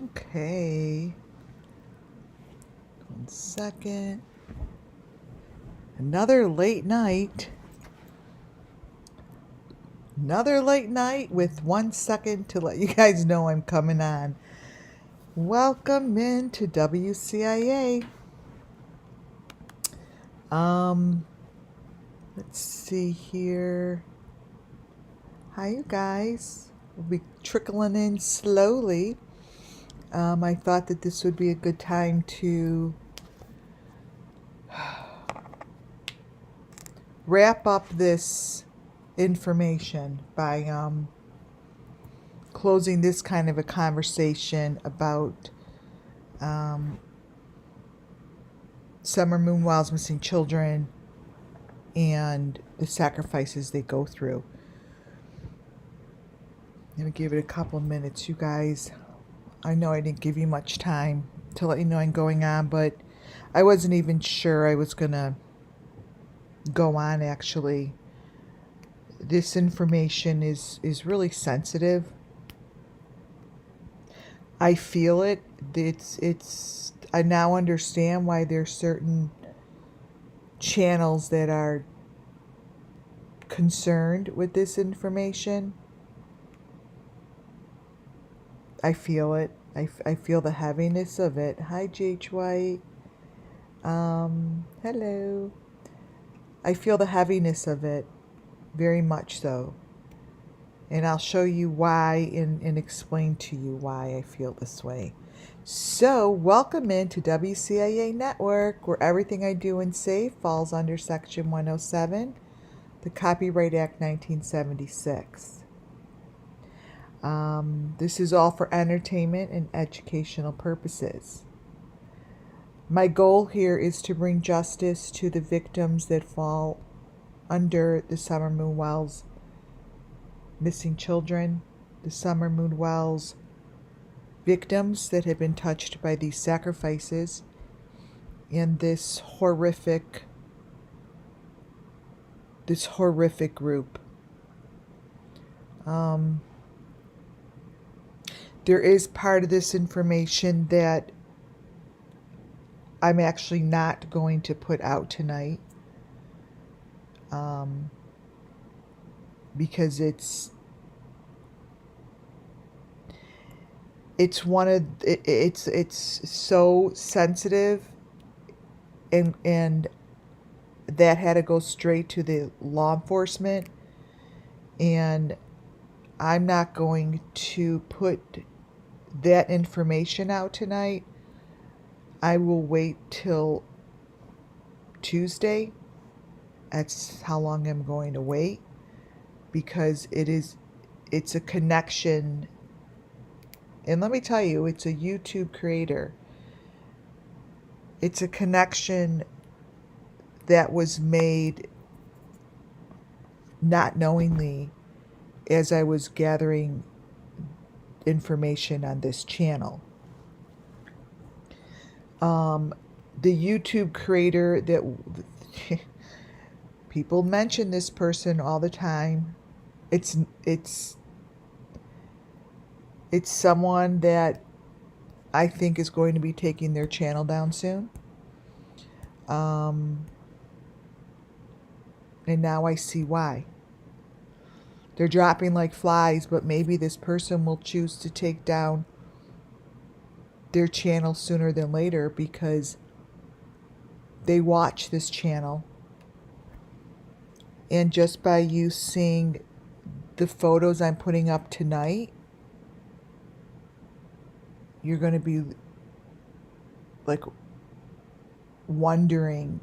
Okay. 1 second. Another late night. Another late night with 1 second to let you guys know I'm coming on. Welcome into WCIA. Let's see here. Hi, you guys. We'll be trickling in slowly. I thought that this would be a good time to wrap up this information by closing this kind of a conversation about Summer Moonwell's missing children and the sacrifices they go through. I'm going to give it a couple of minutes, you guys. I know I didn't give you much time to let you know I'm going on, but I wasn't even sure I was going to go on, actually. This information is really sensitive. I feel it. I now understand why there's certain channels that are concerned with this information. I feel it. I feel the heaviness of it. Hi, J.H. White. Hello. I feel the heaviness of it, very much so. And I'll show you why and explain to you why I feel this way. So, welcome into WCIA Network, where everything I do and say falls under Section 107, the Copyright Act 1976. This is all for entertainment and educational purposes. My goal here is to bring justice to the victims that fall under the Summer Moonwell's missing children, the Summer Moonwell's victims that have been touched by these sacrifices and this horrific group. There is part of this information that I'm actually not going to put out tonight, because it's so sensitive, and that had to go straight to the law enforcement, and I'm not going to put that information out tonight. I will wait till Tuesday. That's how long I'm going to wait, because it's a connection. And let me tell you, it's a YouTube creator. It's a connection that was made not knowingly as I was gathering information on this channel. The YouTube creator that people mention this person all the time. It's someone that I think is going to be taking their channel down soon. And now I see why. They're dropping like flies, but maybe this person will choose to take down their channel sooner than later because they watch this channel. And just by you seeing the photos I'm putting up tonight, you're going to be like wondering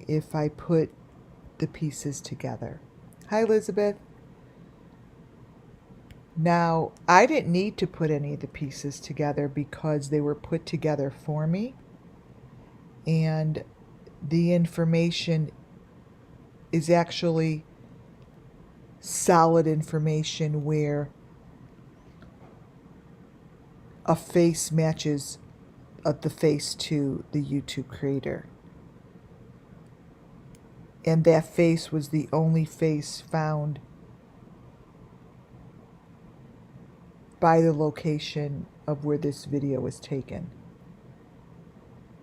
if I put the pieces together. Hi, Elizabeth. Now, I didn't need to put any of the pieces together because they were put together for me. And the information is actually solid information where a face matches the face to the YouTube creator. And that face was the only face found by the location of where this video was taken.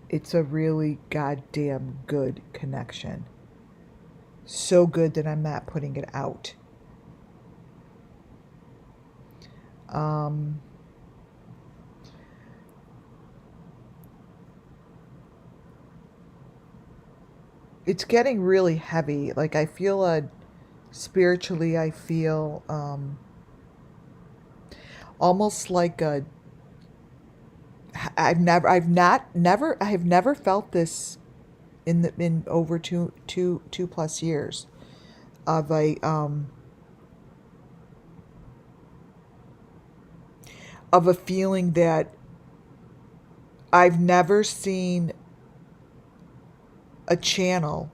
It's a really goddamn good connection. So good that I'm not putting it out. It's getting really heavy. Like I feel spiritually, I feel almost like a. I have never felt this in over two plus years of a feeling that I've never seen a channel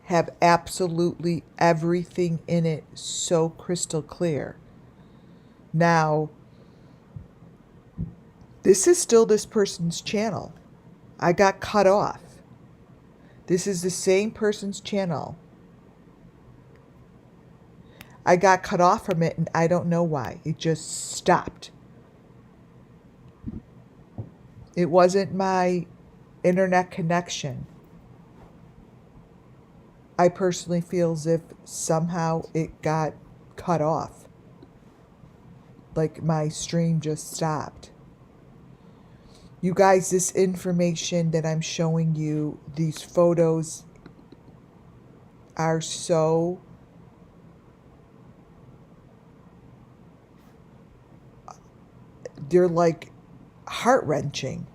have absolutely everything in it so crystal clear. Now, this is still this person's channel. I got cut off. This is the same person's channel. I got cut off from it and I don't know why. It just stopped. It wasn't my internet connection. I personally feel as if somehow it got cut off. Like my stream just stopped. You guys, this information that I'm showing you, these photos are so they're like heart-wrenching.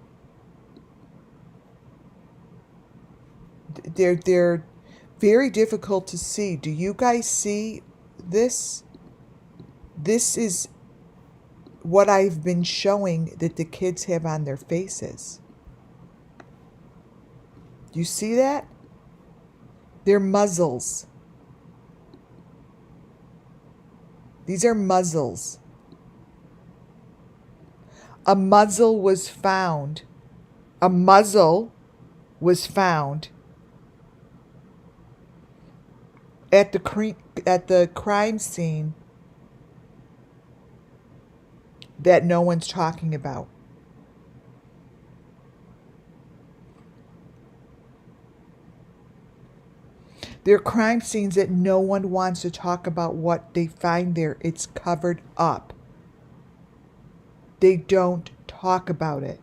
They're very difficult to see. Do you guys see this? This is what I've been showing that the kids have on their faces. Do you see that? They're muzzles. These are muzzles. A muzzle was found. A muzzle was found at the crime scene that no one's talking about. There are crime scenes that no one wants to talk about what they find there. It's covered up. They don't talk about it.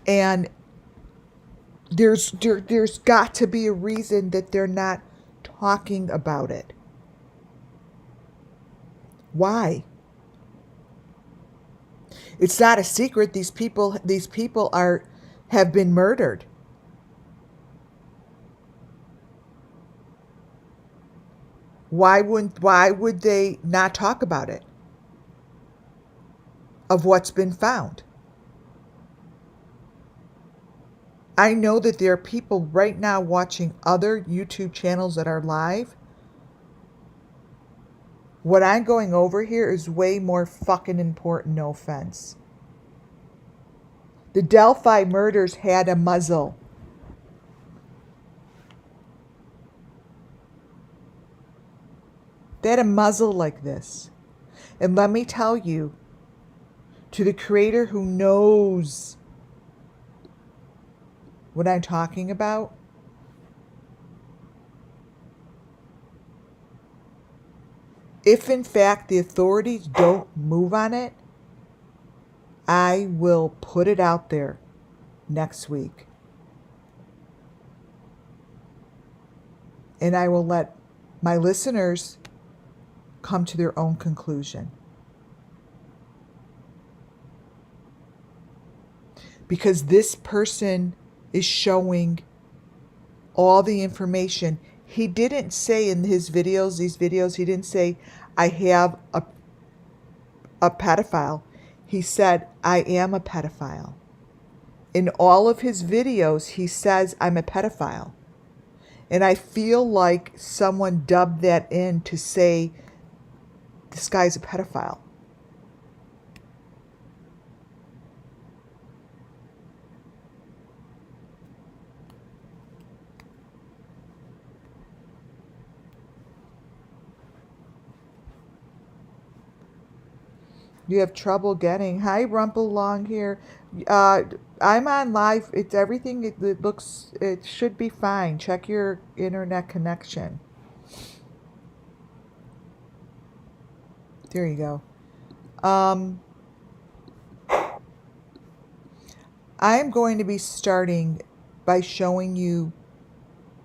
And there's got to be a reason that they're not talking about it. Why? It's not a secret. These people have been murdered. Why would they not talk about it? Of what's been found. I know that there are people right now watching other YouTube channels that are live. What I'm going over here is way more fucking important, no offense. The Delphi murders had a muzzle. They had a muzzle like this. And let me tell you, to the creator who knows what I'm talking about, if in fact the authorities don't move on it, I will put it out there next week. And I will let my listeners come to their own conclusion. Because this person is showing all the information. He didn't say in these videos, he didn't say, I have a pedophile. He said, I am a pedophile. In all of his videos, he says, I'm a pedophile. And I feel like someone dubbed that in to say, this guy's a pedophile. You have trouble getting. Hi, Rumple Long here. Uh, I'm on live. It's everything. It looks. It should be fine. Check your internet connection. There you go. I'm going to be starting by showing you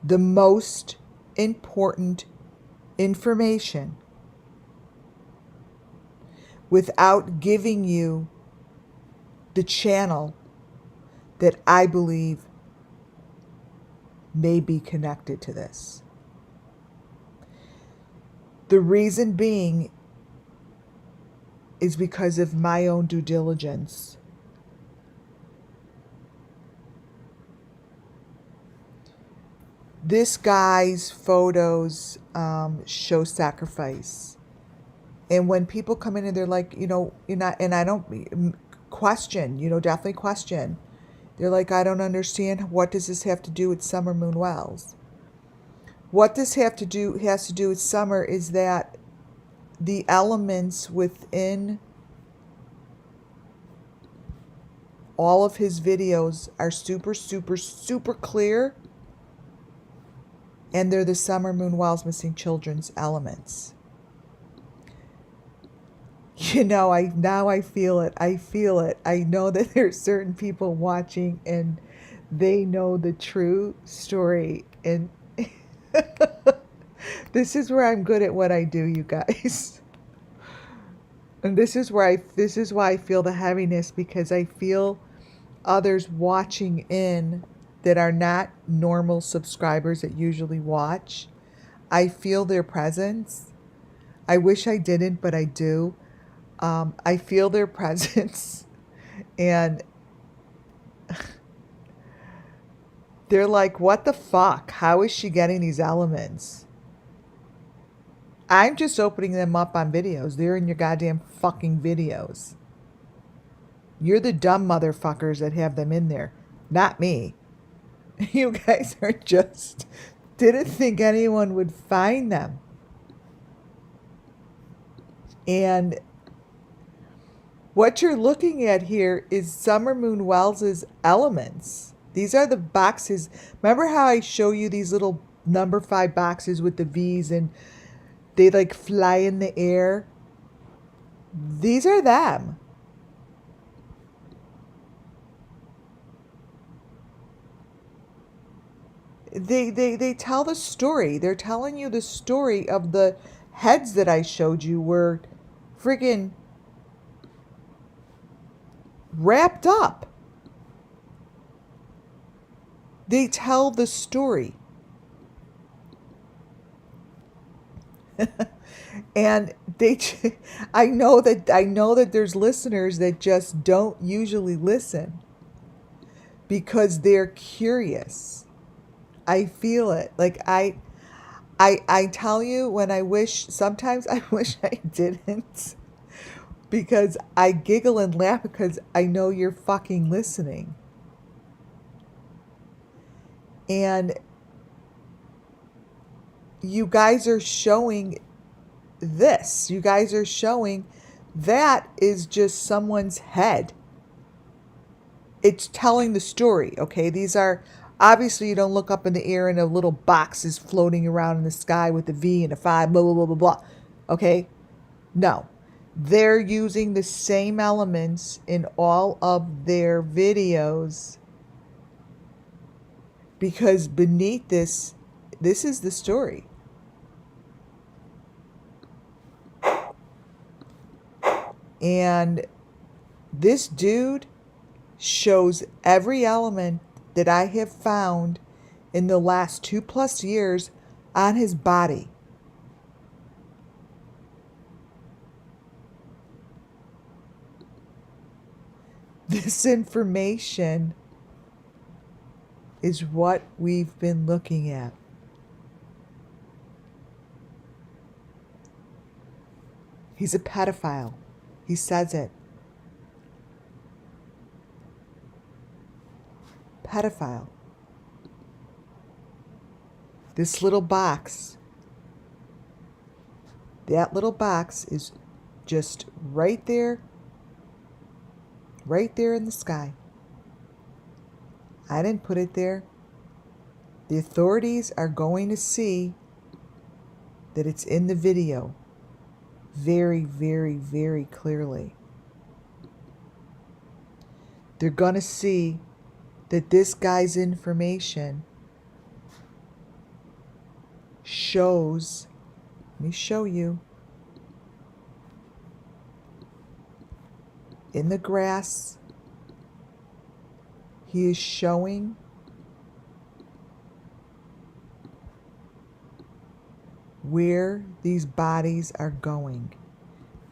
the most important information without giving you the channel that I believe may be connected to this. The reason being is because of my own due diligence. This guy's photos show sacrifice. And when people come in and they're like, and I don't question, definitely question. They're like, I don't understand. What does this have to do with Summer Moon Wells? What this has to do with Summer is that the elements within all of his videos are super, super, super clear. And they're the Summer Moon Wells Missing Children's elements. I feel it. I feel it. I know that there's certain people watching and they know the true story. And this is where I'm good at what I do, you guys. And this is why I feel the heaviness, because I feel others watching in that are not normal subscribers that usually watch. I feel their presence. I wish I didn't, but I do. I feel their presence, and they're like, what the fuck? How is she getting these elements? I'm just opening them up on videos. They're in your goddamn fucking videos. You're the dumb motherfuckers that have them in there, not me. You guys are just didn't think anyone would find them. And what you're looking at here is Summer Moon Wells' elements. These are the boxes. Remember how I show you these little number 5 boxes with the V's and they like fly in the air? These are them. They tell the story. They're telling you the story of the heads that I showed you were friggin' wrapped up. They tell the story. And I know that there's listeners that just don't usually listen because they're curious. I feel it. Like I tell you, sometimes I wish I didn't, because I giggle and laugh because I know you're fucking listening. And you guys are showing this. You guys are showing that is just someone's head. It's telling the story, okay? These are, obviously you don't look up in the air and a little box is floating around in the sky with a V and a 5, blah, blah, blah, blah, blah. Okay? No. They're using the same elements in all of their videos because beneath this is the story. And this dude shows every element that I have found in the last 2+ years on his body. This information is what we've been looking at. He's a pedophile. He says it. Pedophile. This little box, that little box is just right there right there in the sky. I didn't put it there. The authorities are going to see that it's in the video very, very, very clearly. They're going to see that this guy's information shows, let me show you, in the grass, he is showing where these bodies are going.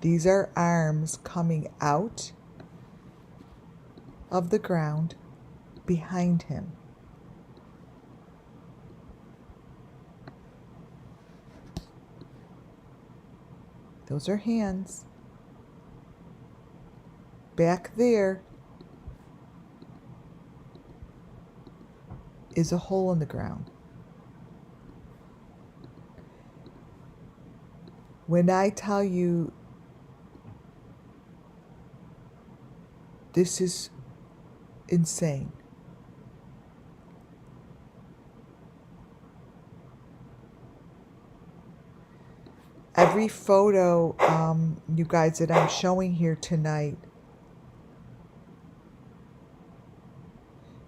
These are arms coming out of the ground behind him. Those are hands. Back there is a hole in the ground. When I tell you this is insane. Every photo, you guys, that I'm showing here tonight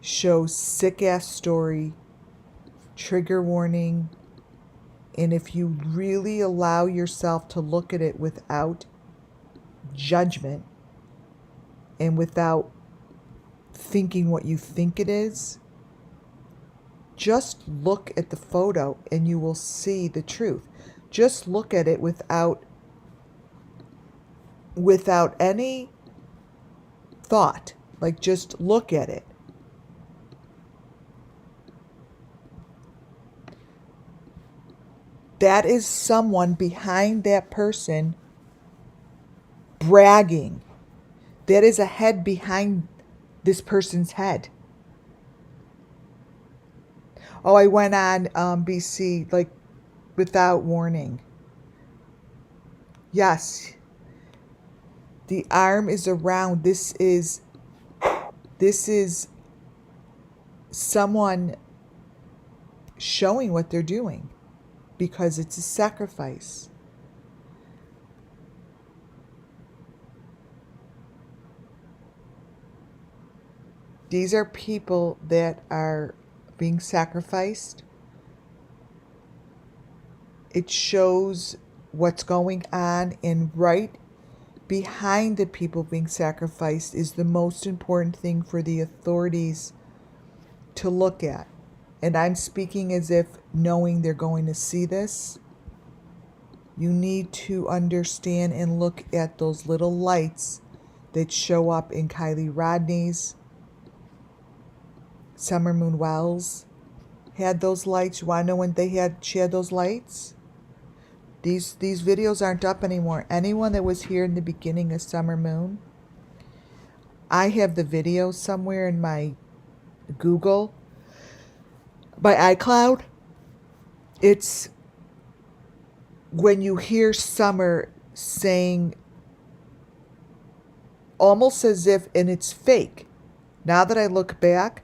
shows sick-ass story, trigger warning, and if you really allow yourself to look at it without judgment and without thinking what you think it is, just look at the photo and you will see the truth. Just look at it without any thought. Like, just look at it. That is someone behind that person bragging. That is a head behind this person's head. Oh, I went on BC like without warning. Yes. The arm is around. This is someone showing what they're doing because it's a sacrifice. These are people that are being sacrificed. It shows what's going on, and right behind the people being sacrificed is the most important thing for the authorities to look at. And I'm speaking as if knowing they're going to see this. You need to understand and look at those little lights that show up in Kylie Rodney's. SUMMERWELLS had those lights. You want to know when she had those lights? These videos aren't up anymore. Anyone that was here in the beginning of Summer Moon, I have the video somewhere in my Google, my iCloud. It's when you hear Summer saying, almost as if, and it's fake. Now that I look back,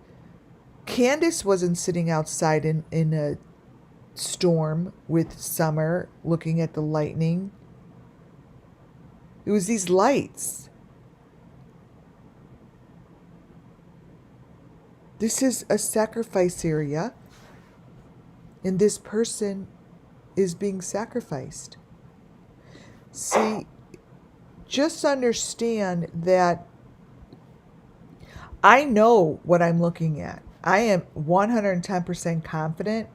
Candace wasn't sitting outside in a storm with Summer looking at the lightning. It was these lights. This is a sacrifice area, and this person is being sacrificed. See, just understand that I know what I'm looking at. I am 110% confident.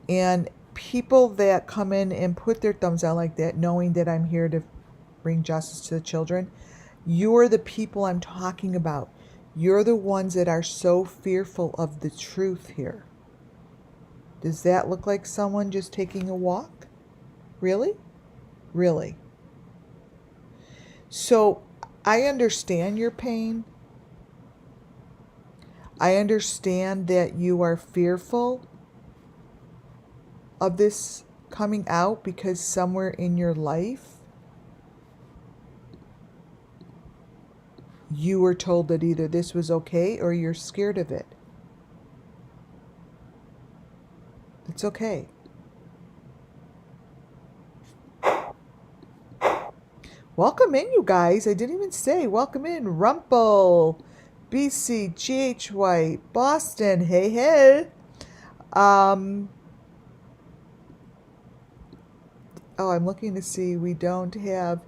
And people that come in and put their thumbs out like that, knowing that I'm here to bring justice to the children, you're the people I'm talking about. You're the ones that are so fearful of the truth here. Does that look like someone just taking a walk? Really? Really? So I understand your pain. I understand that you are fearful of this coming out because somewhere in your life you were told that either this was okay or you're scared of it. It's okay. Welcome in, you guys. I didn't even say welcome in. Rumple, BC, GH White, Boston. Hey, hey. Oh, I'm looking to see. We don't have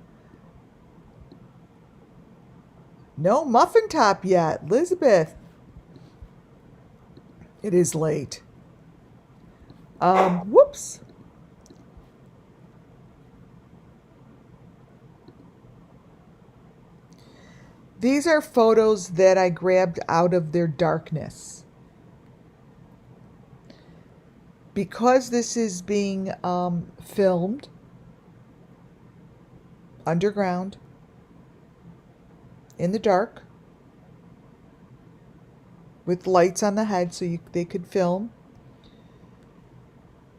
no muffin top yet. Elizabeth. It is late. Whoops. These are photos that I grabbed out of their darkness. Because this is being filmed underground, in the dark, with lights on the head so they could film,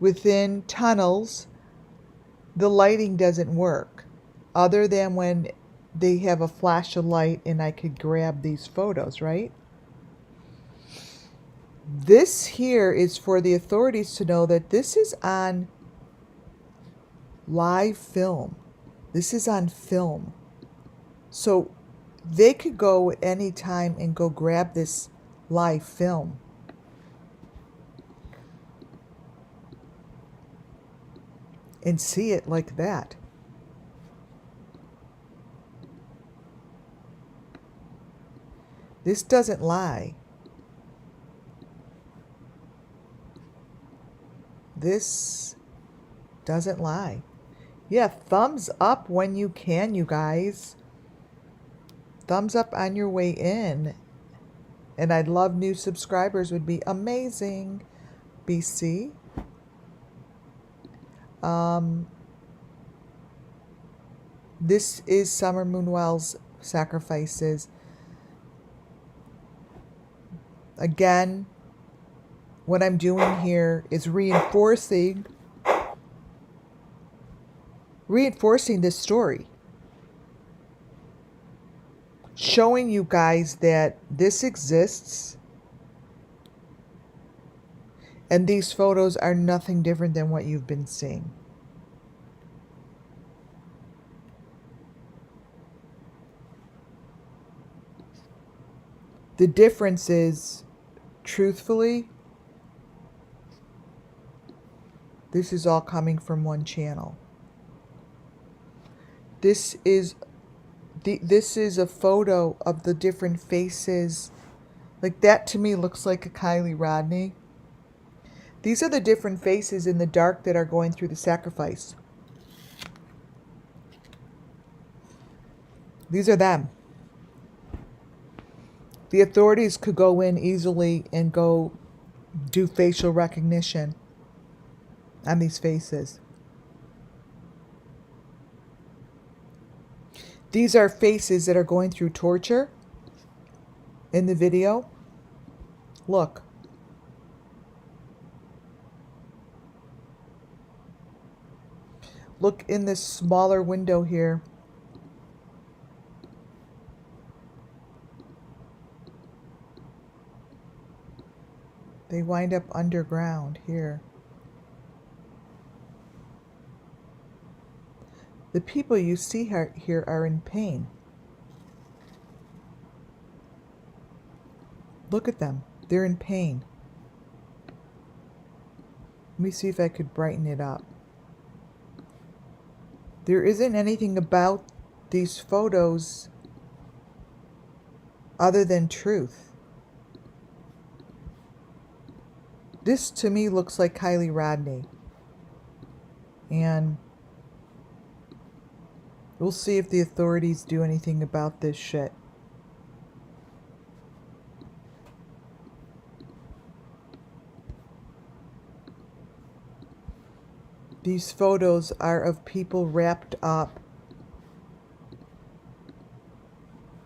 within tunnels, the lighting doesn't work, other than when they have a flash of light and I could grab these photos, right? This here is for the authorities to know that this is on live film. This is on film. So they could go at any time and go grab this live film. And see it like that. This doesn't lie. This doesn't lie. Yeah, thumbs up when you can, you guys. Thumbs up on your way in. And I'd love new subscribers, would be amazing. BC. This is SUMMERWELLS sacrifices. Again, what I'm doing here is reinforcing this story. Showing you guys that this exists. And these photos are nothing different than what you've been seeing. The difference is, truthfully, this is all coming from one channel. This is a photo of the different faces. Like that to me looks like a Kylie Rodney. These are the different faces in the dark that are going through the sacrifice. These are them. The authorities could go in easily and go do facial recognition on these faces. These are faces that are going through torture in the video. Look. Look in this smaller window here. They wind up underground here. The people you see here are in pain. Look at them. They're in pain. Let me see if I could brighten it up. There isn't anything about these photos other than truth. This to me looks like Kylie Rodney. And we'll see if the authorities do anything about this shit. These photos are of people wrapped up,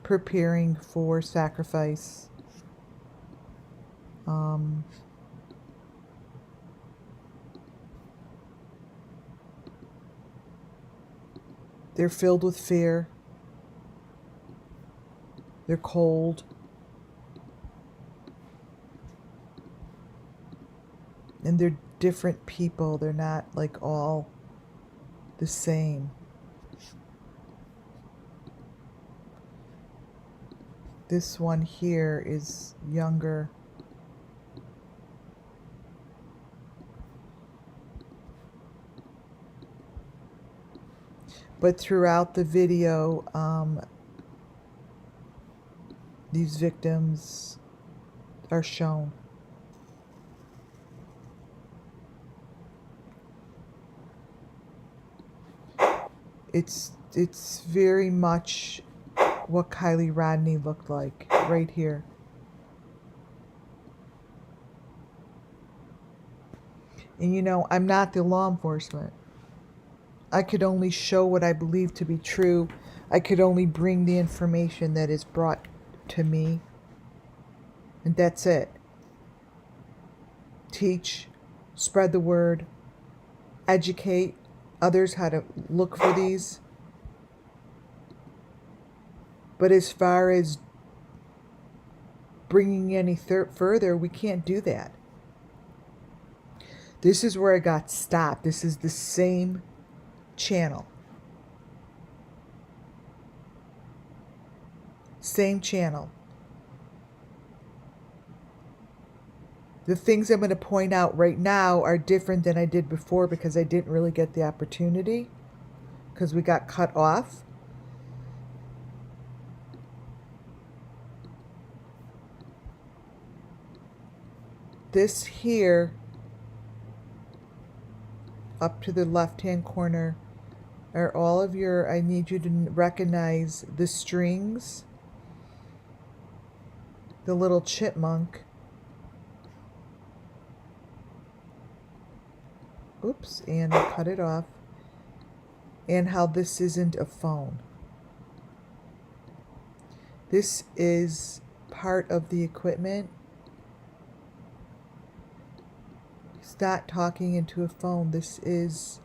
preparing for sacrifice. They're filled with fear. They're cold. And they're different people. They're not like all the same. This one here is younger. But throughout the video, these victims are shown. It's very much what Kylie Rodney looked like right here. And you know, I'm not the law enforcement. I could only show what I believe to be true. I could only bring the information that is brought to me. And that's it. Teach, spread the word, educate others how to look for these. But as far as bringing any further, we can't do that. This is where I got stopped. This is the same channel. Same channel. The things I'm going to point out right now are different than I did before because I didn't really get the opportunity because we got cut off. This here, up to the left-hand corner, are all of your, I need you to recognize the strings, the little chipmunk. Oops, and I cut it off. And how this isn't a phone. This is part of the equipment. He's not talking into a phone. This is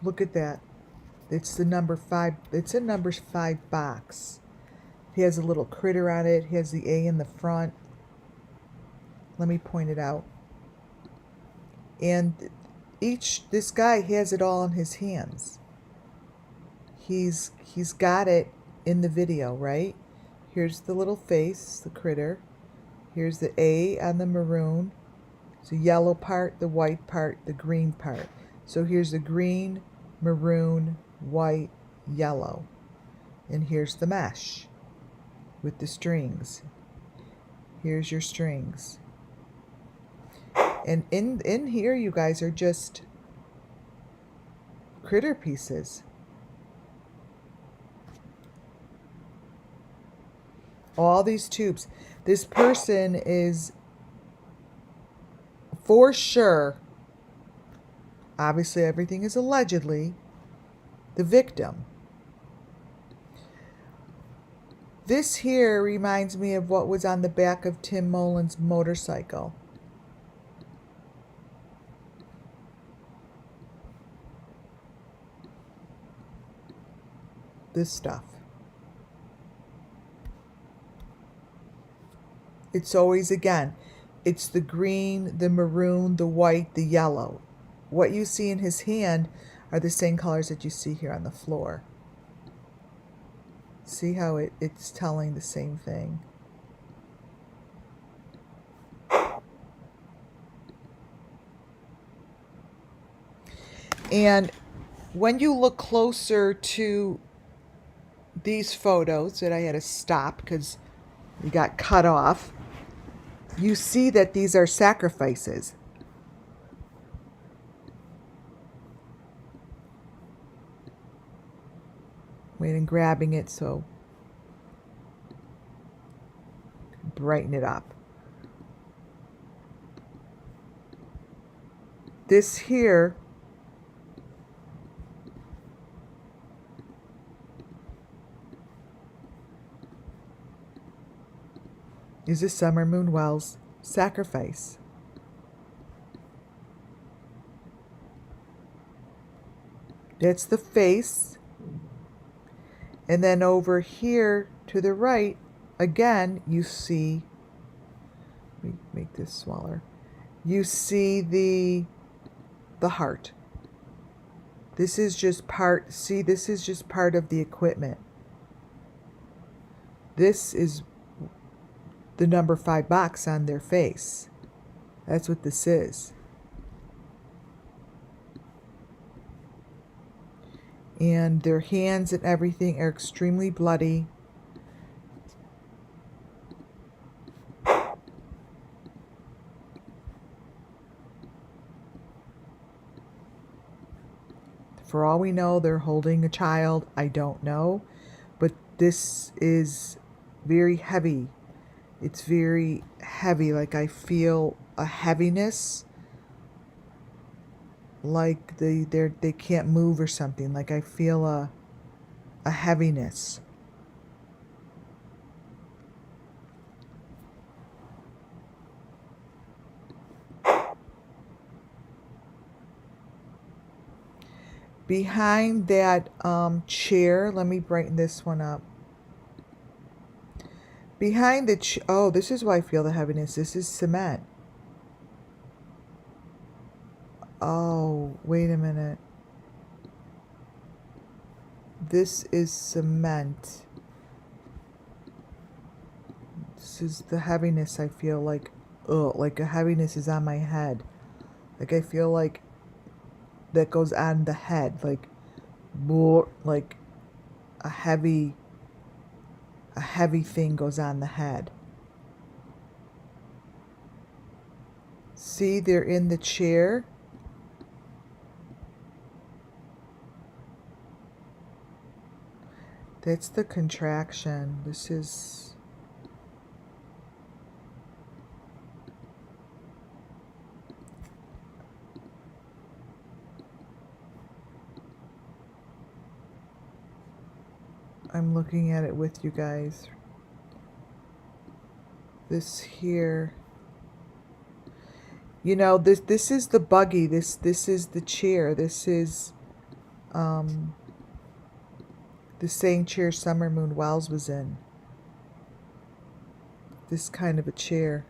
look at that. It's the number 5. It's a number 5 box. He has a little critter on it. He has the A in the front. Let me point it out. And this guy has it all in his hands. He's got it in the video, right? Here's the little face, the critter. Here's the A on the maroon. It's the yellow part, the white part, the green part. So here's the green, maroon, white, yellow. And here's the mesh with the strings. Here's your strings. And in here, you guys are just critter pieces. All these tubes. This person is for sure, obviously everything is allegedly, the victim. This here reminds me of what was on the back of Tim Mullen's motorcycle. This stuff. It's always, again, it's the green, the maroon, the white, the yellow. What you see in his hand are the same colors that you see here on the floor. See how it's telling the same thing. And when you look closer to these photos that I had to stop because we got cut off, you see that these are sacrifices. Waiting, grabbing it so brighten it up. This here is a SUMMERWELLS sacrifice. That's the face. And then over here to the right, again, you see, let me make this smaller. You see the heart. This is just part, see, this is just part of the equipment. This is the number 5 box on their face. That's what this is. And their hands and everything are extremely bloody. For all we know, they're holding a child. I don't know. But this is very heavy. It's very heavy. Like I feel a heaviness. Like they can't move or something. Like I feel a heaviness. Behind that chair, let me brighten this one up. Behind the oh, this is why I feel the heaviness. This is cement. Oh, wait a minute. This is cement. This is the heaviness I feel like. Oh, like a heaviness is on my head. Like I feel like that goes on the head. Like more like a heavy thing goes on the head. See, they're in the chair. That's the contraction. This is... I'm looking at it with you guys. This here. You know, this is the buggy. This is the chair. This is the same chair SUMMERWELLS was in. This kind of a chair.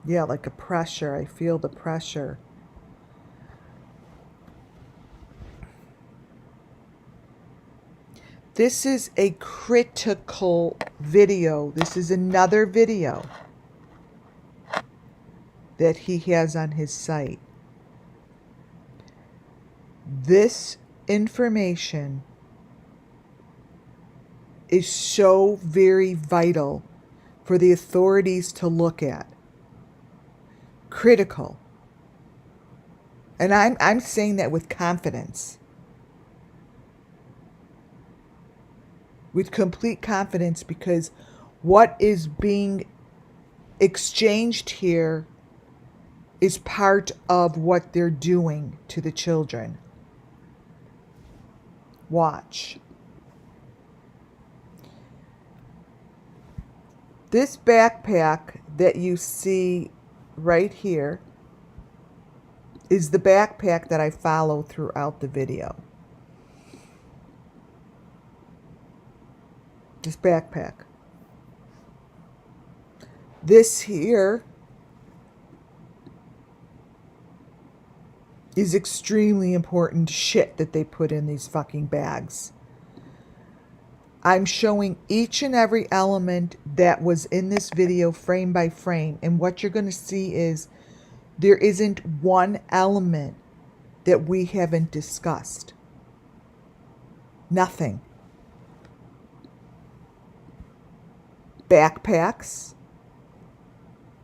Yeah, like a pressure. I feel the pressure. This is a critical video. This is another video that he has on his site. This information is so very vital for the authorities to look at. Critical. And I'm saying that with confidence. With complete confidence, because what is being exchanged here is part of what they're doing to the children. Watch. This backpack that you see right here is the backpack that I follow throughout the video. This backpack. This here is extremely important shit that they put in these fucking bags. I'm showing each and every element that was in this video frame by frame. And what you're going to see is there isn't one element that we haven't discussed. Nothing. Backpacks.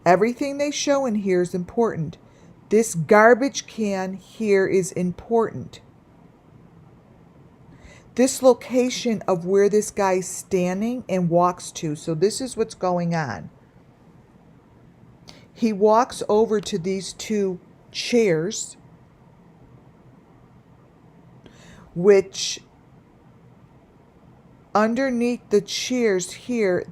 Everything they show in here is important. This garbage can here is important. This location of where this guy's standing and walks to. So this is what's going on. He walks over to these two chairs, which underneath the chairs here,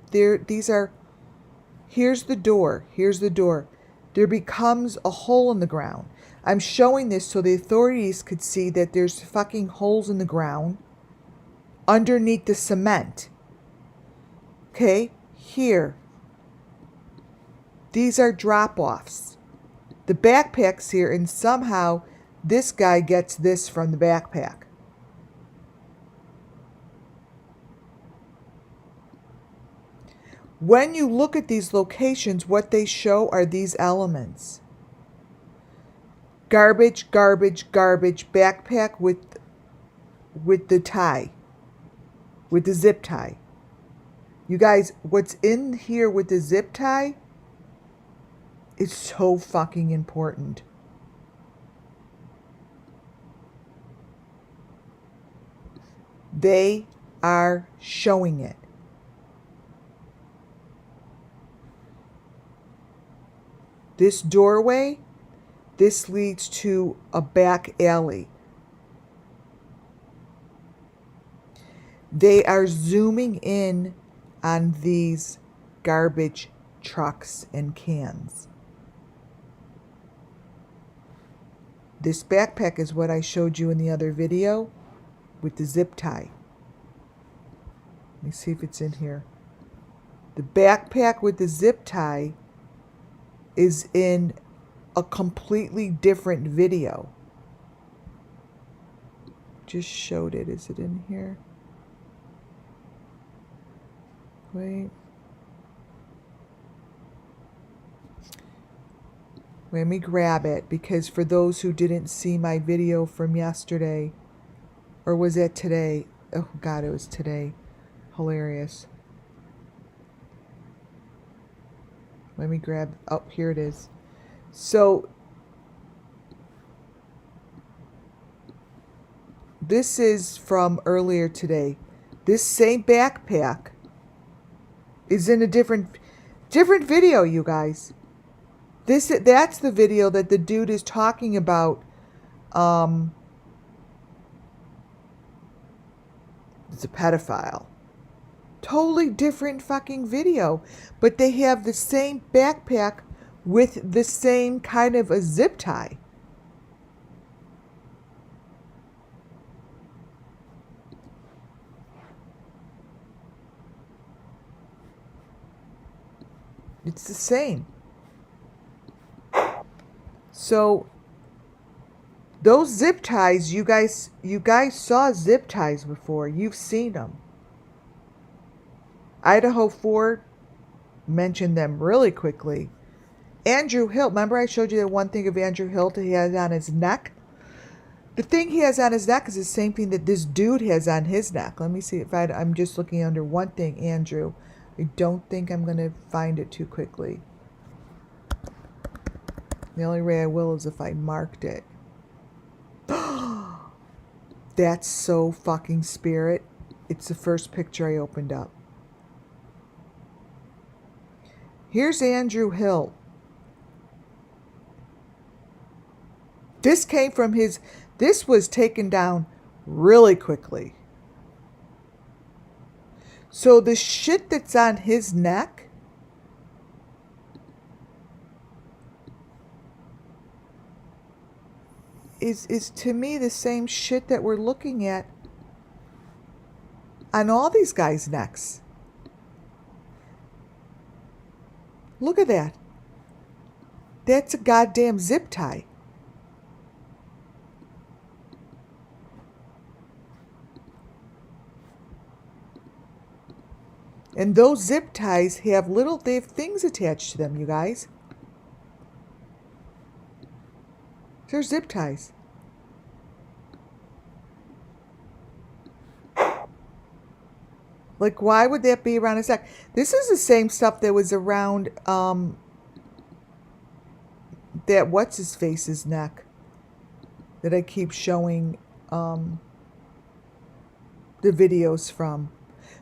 here's the door, there becomes a hole in the ground. I'm showing this so the authorities could see that there's fucking holes in the ground underneath the cement. Okay, here. These are drop-offs. The backpack's here, and somehow this guy gets this from the backpack. When you look at these locations, what they show are these elements. Garbage, garbage, garbage, backpack with the tie, with the zip tie. You guys, what's in here with the zip tie is so fucking important. They are showing it. This doorway, this leads to a back alley. They are zooming in on these garbage trucks and cans. This backpack is what I showed you in the other video with the zip tie. Let me see if it's in here. The backpack with the zip tie is in a completely different video. Just showed it. Is it in here? Wait. Let me grab it, because for those who didn't see my video from yesterday, or was it today? Oh God, it was today. Hilarious. Let me grab, oh, here it is. So, this is from earlier today. This same backpack is in a different video, you guys. That's the video that the dude is talking about. It's a pedophile. Totally different fucking video, but they have the same backpack with the same kind of a zip tie. It's the same. So those zip ties, you guys saw zip ties before. You've seen them. Idaho 4 mentioned them really quickly. Andrew Hilt, remember I showed you that one thing of Andrew Hilt that he has on his neck? The thing he has on his neck is the same thing that this dude has on his neck. Let me see if I'm just looking under one thing, Andrew. I don't think I'm going to find it too quickly. The only way I will is if I marked it. That's so fucking spirit. It's the first picture I opened up. Here's Andrew Hill. This came from this was taken down really quickly. So the shit that's on his neck is to me the same shit that we're looking at on all these guys' necks. Look at that. That's a goddamn zip tie. And those zip ties they have things attached to them, you guys. They're zip ties. Like, why would that be around his neck? This is the same stuff that was around that what's-his-face's neck that I keep showing the videos from.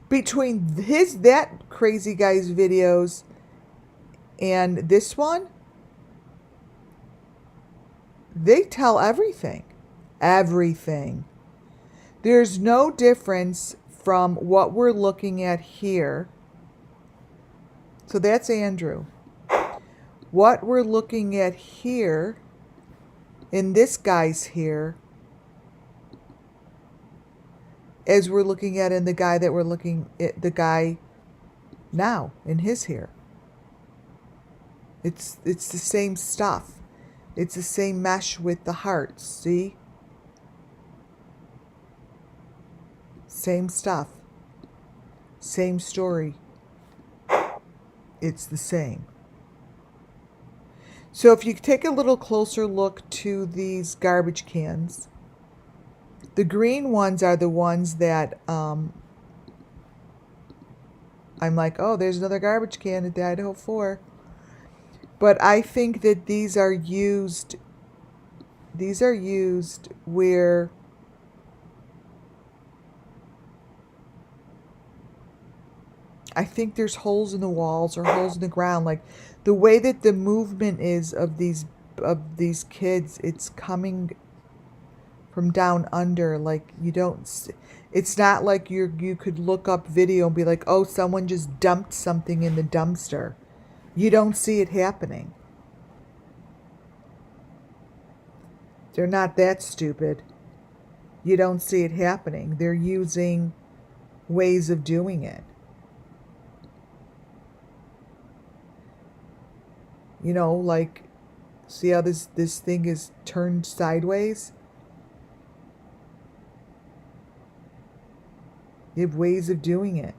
Between that crazy guy's videos and this one, they tell everything. Everything. There's no difference from what we're looking at here, so that's Andrew. What we're looking at here, in this guy's here, as we're looking at in the guy that we're looking at, the guy now in his here. It's the same stuff. It's the same mesh with the hearts, see? Same stuff. Same story. It's the same. So if you take a little closer look to these garbage cans, the green ones are the ones that I'm like, oh, there's another garbage can at the Idaho 4. But I think that these are used where I think there's holes in the walls or holes in the ground. Like the way that the movement is of these kids, it's coming from down under. Like you don't, it's not like you could look up video and be like, oh, someone just dumped something in the dumpster. You don't see it happening. They're not that stupid. You don't see it happening. They're using ways of doing it. You know, like, see how this thing is turned sideways? You have ways of doing it.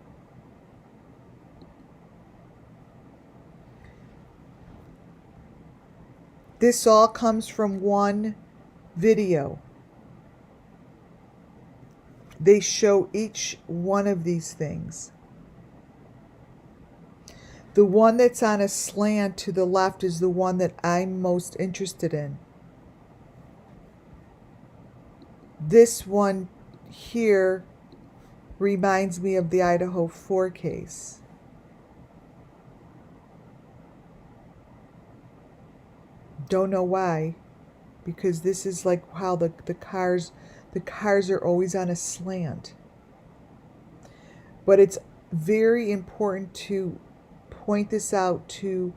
This all comes from one video. They show each one of these things. The one that's on a slant to the left is the one that I'm most interested in. This one here reminds me of the Idaho 4 case. Don't know why, because this is like how the cars are always on a slant. But it's very important to point this out to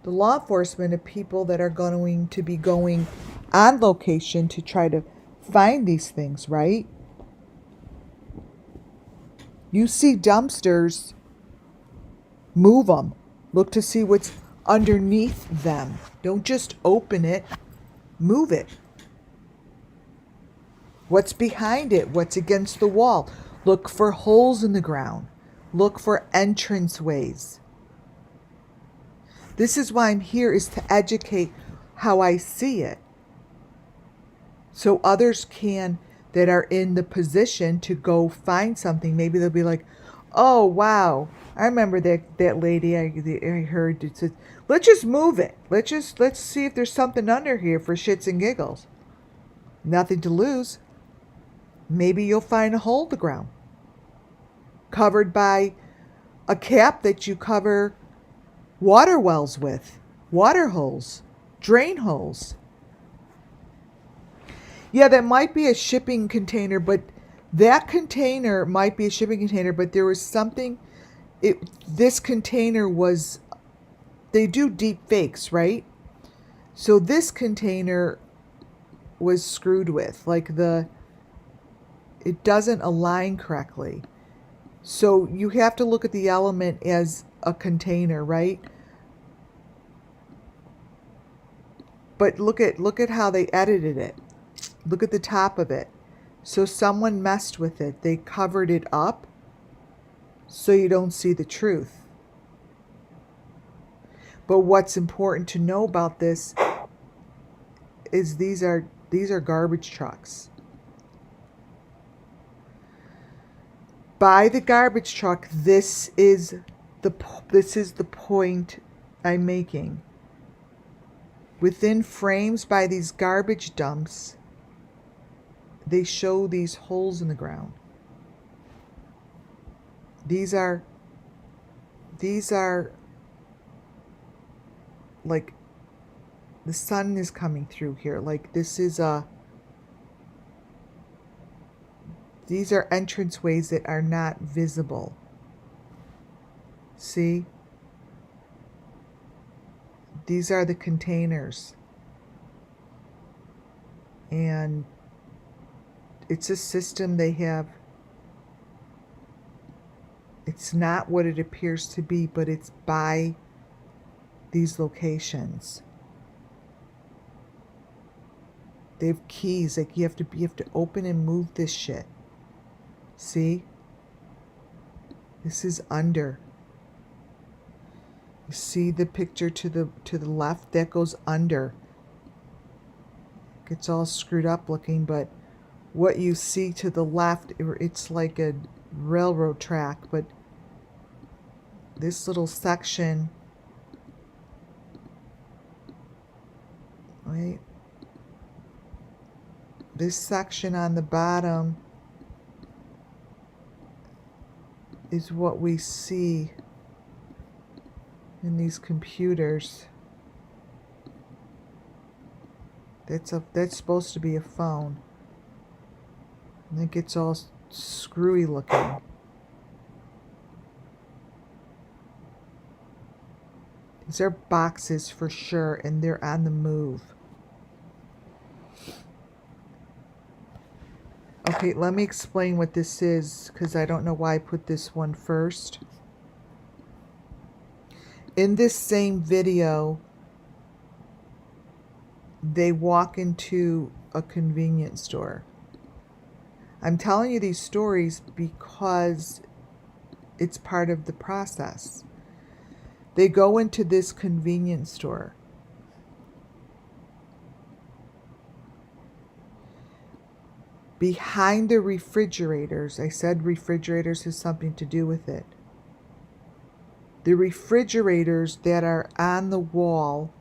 the law enforcement and people that are going to be going on location to try to find these things, right? You see dumpsters, move them. Look to see what's underneath them. Don't just open it, move it. What's behind it? What's against the wall? Look for holes in the ground. Look for entranceways. This is why I'm here, is to educate how I see it. So others can, that are in the position to go find something, maybe they'll be like, oh, wow, I remember that lady I heard, it said, let's just move it. Let's see if there's something under here for shits and giggles. Nothing to lose. Maybe you'll find a hole in the ground covered by a cap that you cover water wells with, water holes, drain holes. Yeah, that might be a shipping container, but that container might be a shipping container, but there was something, this container was, they do deep fakes, right? So this container was screwed with, like it doesn't align correctly. So you have to look at the element as a container, right? But look at how they edited it. Look at the top of it. So someone messed with it. They covered it up so you don't see the truth. But what's important to know about this is these are garbage trucks. By the garbage truck, this is the point I'm making. Within frames by these garbage dumps, they show these holes in the ground. These are like the sun is coming through here. Like this is These are entranceways that are not visible. See? These are the containers. And it's a system they have. It's not what it appears to be, but it's by these locations. They have keys. Like you have to open and move this shit. See? This is under. You see the picture to the left? That goes under. It's all screwed up looking, but what you see to the left, it's like a railroad track, but this little section, right? This section on the bottom is what we see in these computers. That's supposed to be a phone. And it gets all screwy looking. These are boxes for sure, and they're on the move. Okay, let me explain what this is, because I don't know why I put this one first. In this same video, they walk into a convenience store. I'm telling you these stories because it's part of the process. They go into this convenience store. Behind the refrigerators, I said refrigerators has something to do with it. The refrigerators that are on the wall,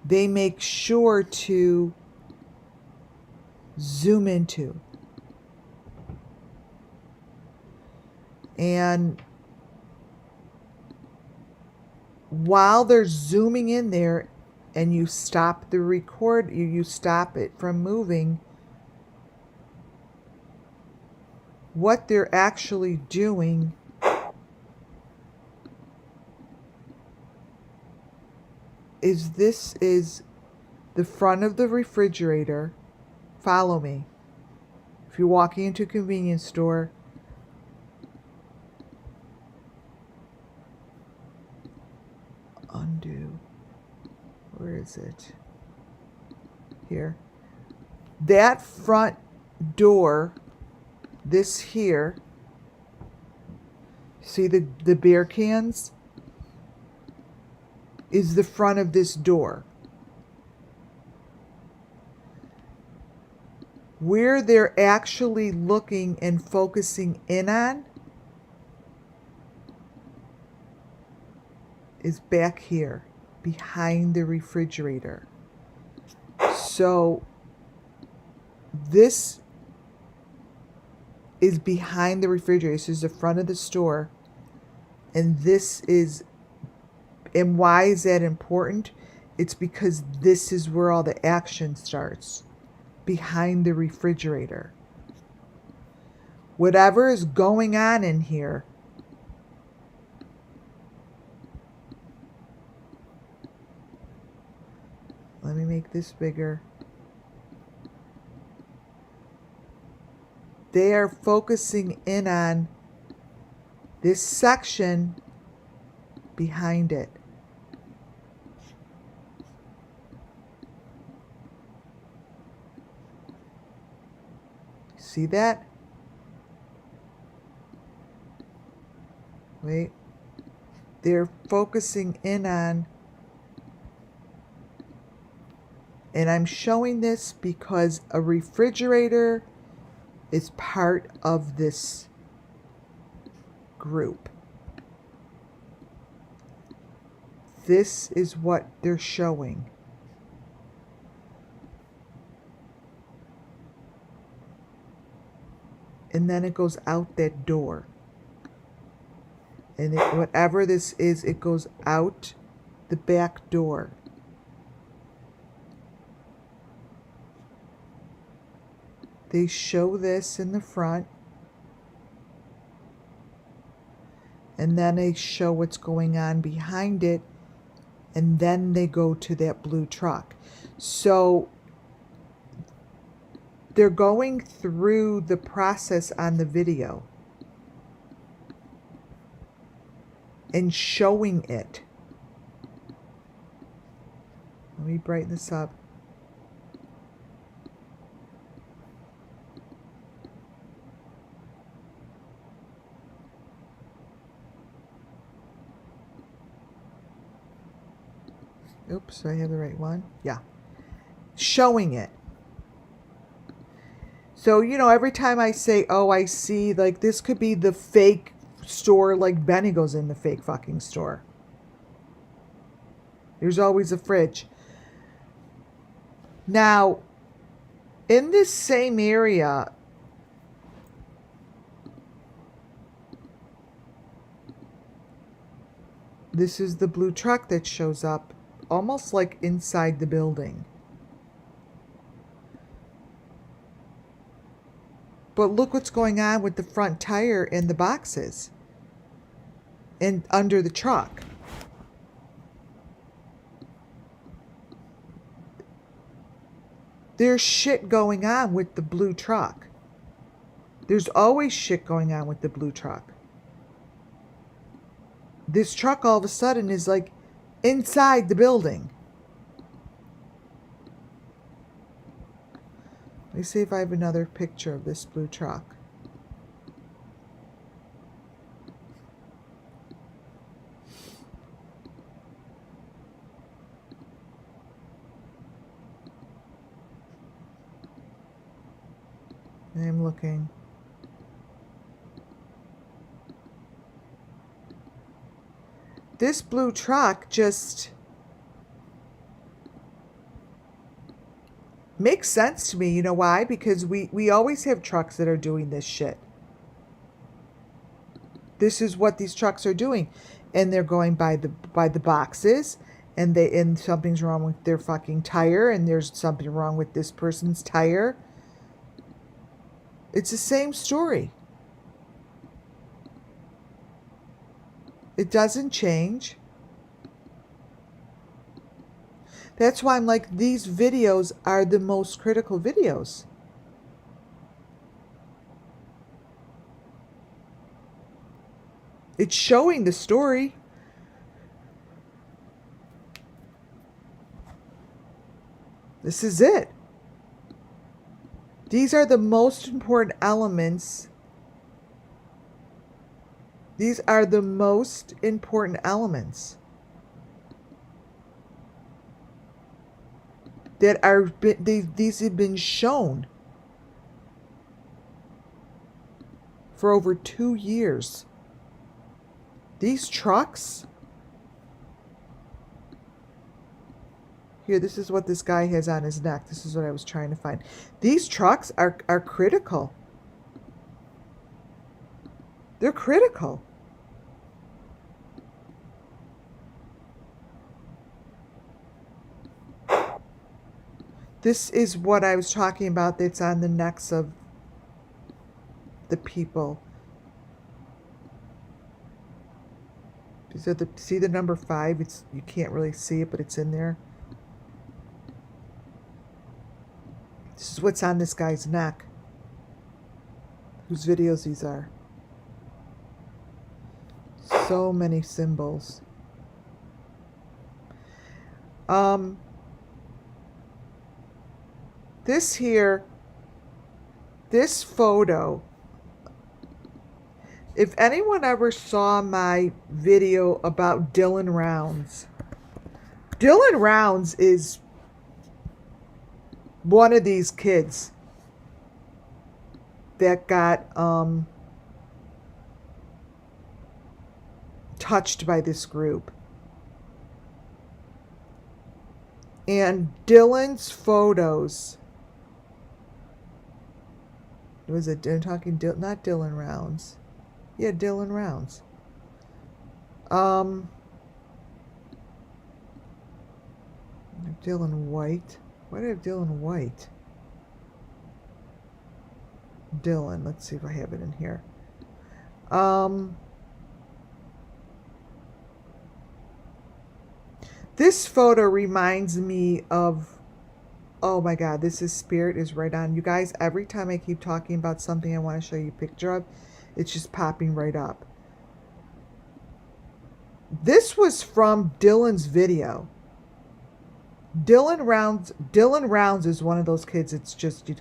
they make sure to zoom into. And while they're zooming in there and you stop the record, you stop it from moving, what they're actually doing is this is the front of the refrigerator. Follow me. If you're walking into a convenience store, undo. Where is it? Here. That front door, this here, see the beer cans, is the front of this door. Where they're actually looking and focusing in on is back here, behind the refrigerator. So this is behind the refrigerator. This is the front of the store. And this is, and why is that important? It's because this is where all the action starts. Behind the refrigerator. Whatever is going on in here, let me make this bigger. They are focusing in on this section behind it. See that? Wait. They're focusing in on, and I'm showing this because a refrigerator is part of this group. This is what they're showing. And then it goes out that door. And whatever this is, it goes out the back door. They show this in the front, and then they show what's going on behind it, and then they go to that blue truck. So they're going through the process on the video and showing it. Let me brighten this up. Oops, do I have the right one? Yeah. Showing it. So, you know, every time I say, oh, I see, like, this could be the fake store, like BENNYKEYZ in the fake fucking store. There's always a fridge. Now, in this same area, this is the blue truck that shows up almost like inside the building. But look what's going on with the front tire and the boxes and under the truck. There's shit going on with the blue truck. There's always shit going on with the blue truck. This truck all of a sudden is like inside the building. Let me see if I have another picture of this blue truck. I'm looking. This blue truck just makes sense to me. You know why? Because we always have trucks that are doing this shit. This is what these trucks are doing. And they're going by the boxes, and something's wrong with their fucking tire, and there's something wrong with this person's tire. It's the same story. It doesn't change. That's why I'm like, these videos are the most critical videos. It's showing the story. This is it. These are the most important elements. These are the most important elements that are, these have been shown for over 2 years. These trucks, here, this is what this guy has on his neck. This is what I was trying to find. These trucks are critical. They're critical. This is what I was talking about that's on the necks of the people. So see the number 5? You can't really see it, but it's in there. This is what's on this guy's neck. Whose videos these are. So many symbols. This here, this photo, if anyone ever saw my video about Dylan Rounds is one of these kids that got touched by this group. And Dylan's photos, was it, I'm talking, not Dylan Rounds. Yeah, Dylan Rounds. Dylan White. Why do I have Dylan White? Dylan. Let's see if I have it in here. This photo reminds me of, oh my God, this is Spirit is right on. You guys, every time I keep talking about something I want to show you a picture of, it's just popping right up. This was from Dylan's video. Dylan Rounds is one of those kids, it's just, you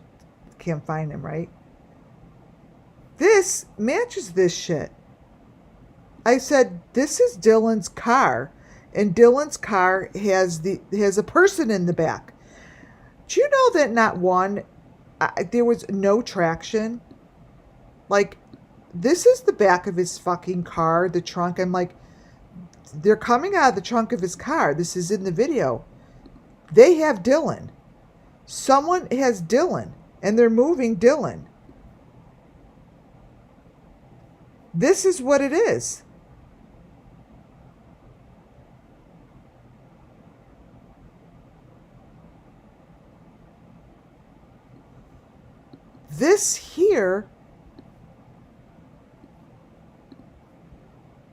can't find him, right? This matches this shit. I said, this is Dylan's car. And Dylan's car has a person in the back. Do you know that not one, there was no traction? Like, this is the back of his fucking car, the trunk. I'm like, they're coming out of the trunk of his car. This is in the video. They have Dylan. Someone has Dylan, and they're moving Dylan. This is what it is. This here,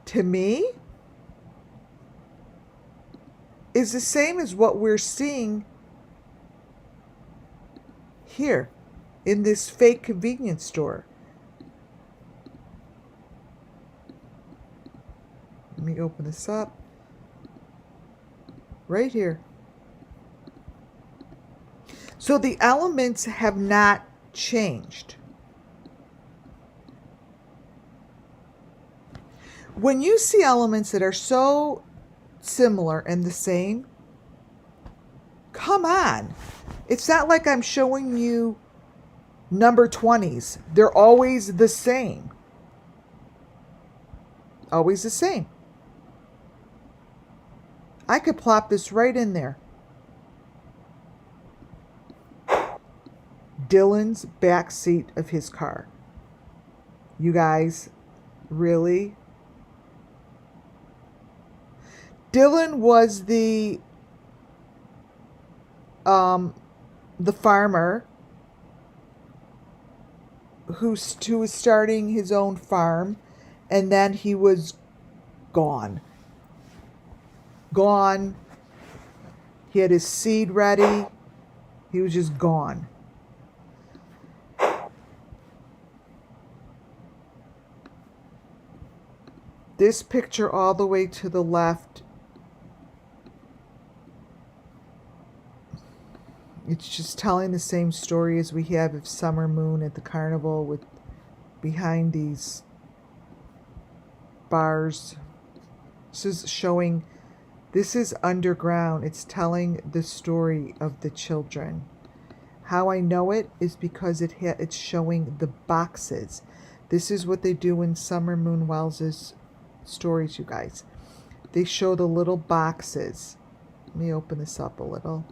to me, is the same as what we're seeing here in this fake convenience store. Let me open this up. Right here. So the elements have not changed. When you see elements that are so similar and the same, come on. It's not like I'm showing you number 20s. They're always the same. Always the same. I could plop this right in there. Dylan's back seat of his car. You guys, really? Dylan was the farmer who was starting his own farm, and then he was gone. Gone. He had his seed ready. He was just gone. This picture all the way to the left, it's just telling the same story as we have of Summer Moon at the carnival, with behind these bars. This is showing, this is underground. It's telling the story of the children. How I know it is because it's showing the boxes. This is what they do in Summer Moon Wells' stories, you guys. They show the little boxes. Let me open this up a little.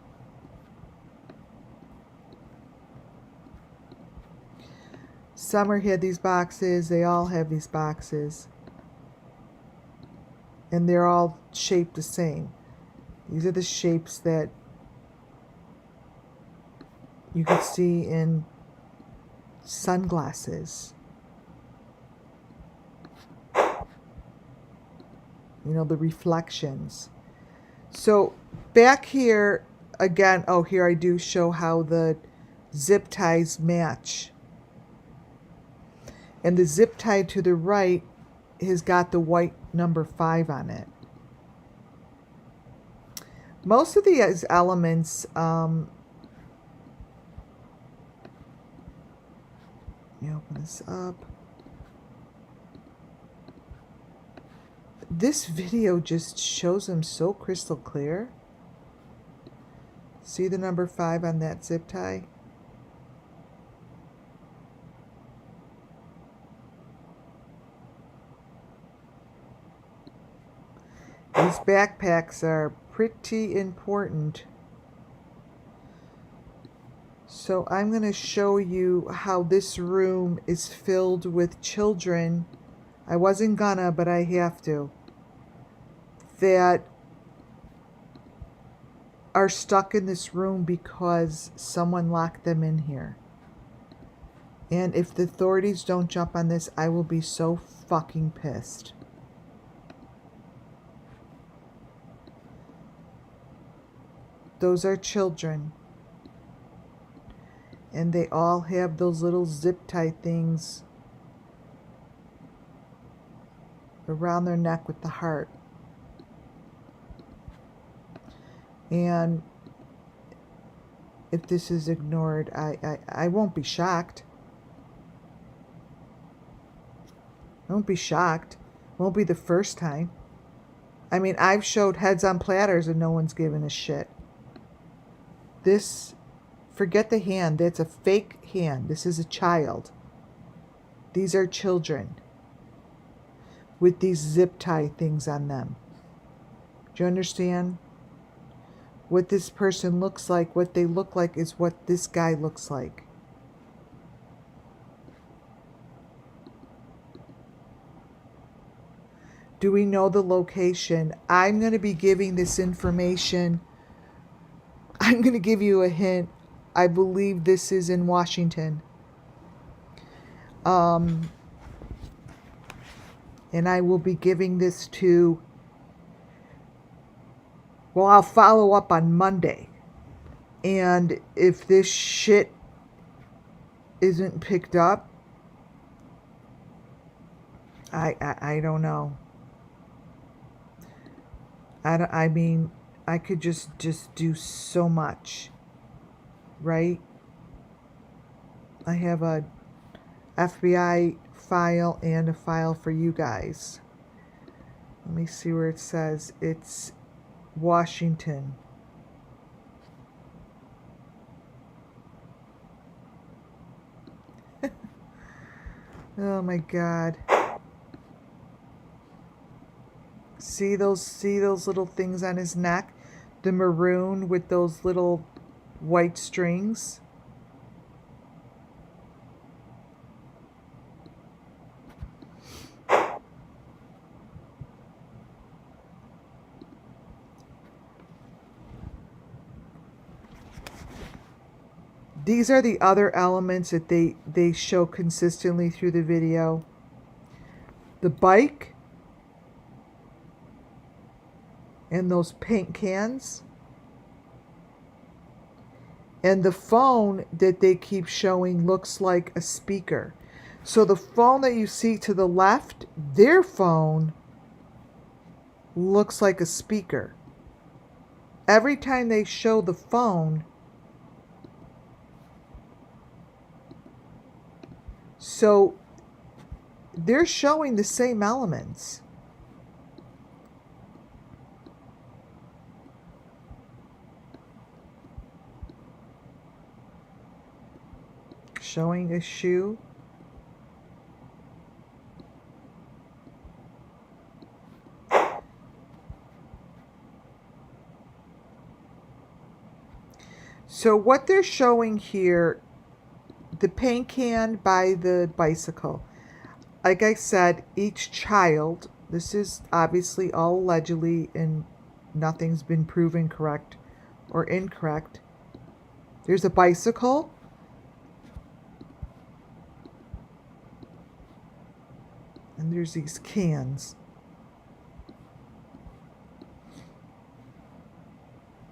Summer had these boxes. They all have these boxes. And they're all shaped the same. These are the shapes that you could see in sunglasses. You know, the reflections. So back here, again, oh, here I do show how the zip ties match. And the zip tie to the right has got the white number 5 on it. Most of these elements, let me open this up. This video just shows them so crystal clear. See the number 5 on that zip tie? These backpacks are pretty important. So I'm going to show you how this room is filled with children. I wasn't gonna, but I have to. That are stuck in this room because someone locked them in here. And if the authorities don't jump on this, I will be so fucking pissed. Those are children. And they all have those little zip tie things around their neck with the heart. And if this is ignored, I won't be shocked. I won't be shocked. Won't be the first time. I mean, I've showed heads on platters and no one's given a shit. This, forget the hand. That's a fake hand. This is a child. These are children with these zip tie things on them. Do you understand? What this person looks like, what they look like is what this guy looks like. Do we know the location? I'm going to be giving this information. I'm going to give you a hint. I believe this is in Washington. And I will be giving this to, well, I'll follow up on Monday. And if this shit isn't picked up, I don't know. I mean, I could just do so much, right? I have a FBI file and a file for you guys. Let me see where it says. It's Washington. Oh my God. See those little things on his neck? The maroon with those little white strings? These are the other elements that they show consistently through the video. The bike and those paint cans and the phone that they keep showing looks like a speaker. So the phone that you see to the left, their phone looks like a speaker. Every time they show the phone, so they're showing the same elements. Showing a shoe. So what they're showing here, the paint can by the bicycle. Like I said, each child, this is obviously all allegedly and nothing's been proven correct or incorrect. There's a bicycle. And there's these cans.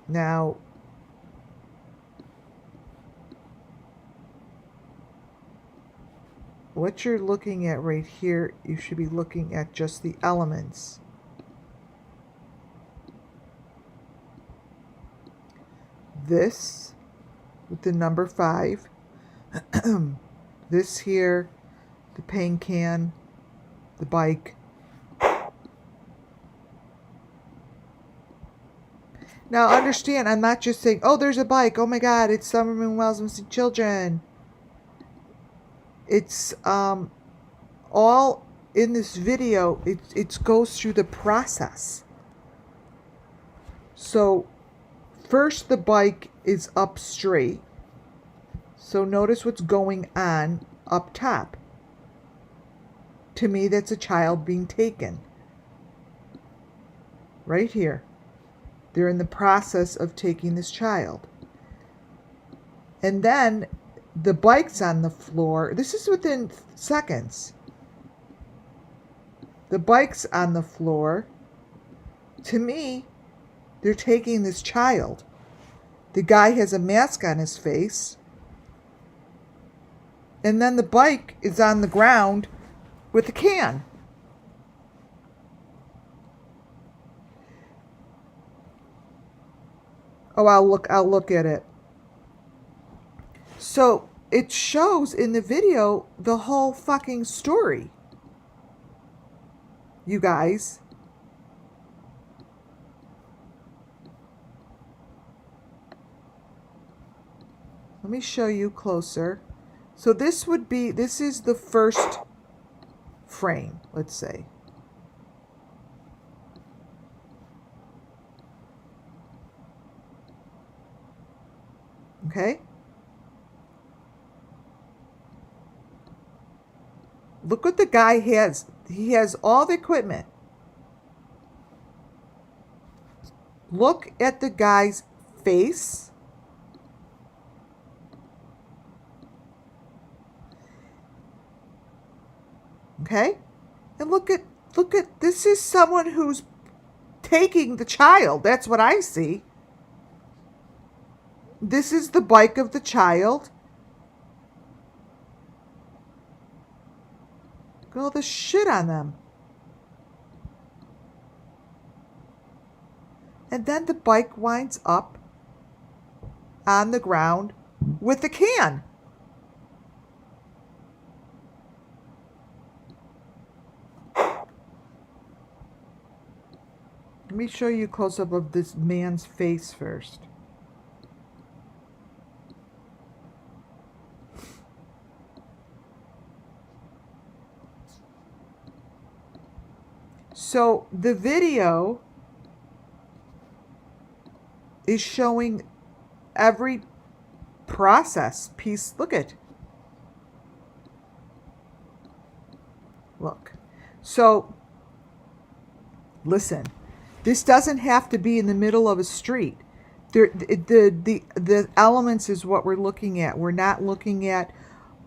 Now, what you're looking at right here, you should be looking at just the elements. This with the number 5. This here, the paint can, the bike. Now understand, I'm not just saying, oh, there's a bike. Oh my God, it's SUMMERWELLS Missing Children. It's all in this video. It goes through the process. So first the bike is up straight. So notice what's going on up top. To me, that's a child being taken. Right here. They're in the process of taking this child. And then The bike's on the floor. This is within seconds. The bike's on the floor. To me, they're taking this child. The guy has a mask on his face. And then the bike is on the ground with a can. Oh, I'll look at it. So it shows in the video the whole fucking story. You guys. Let me show you closer. So this is the first frame, let's say. Okay? Look what the guy has. He has all the equipment. Look at the guy's face. Okay? And look at this is someone who's taking the child. That's what I see. This is the bike of the child. Look at all the shit on them. And then the bike winds up on the ground with the can. Let me show you a close-up of this man's face first. So the video is showing every process piece. Look at. Look. So listen. This doesn't have to be in the middle of a street. The elements is what we're looking at. We're not looking at,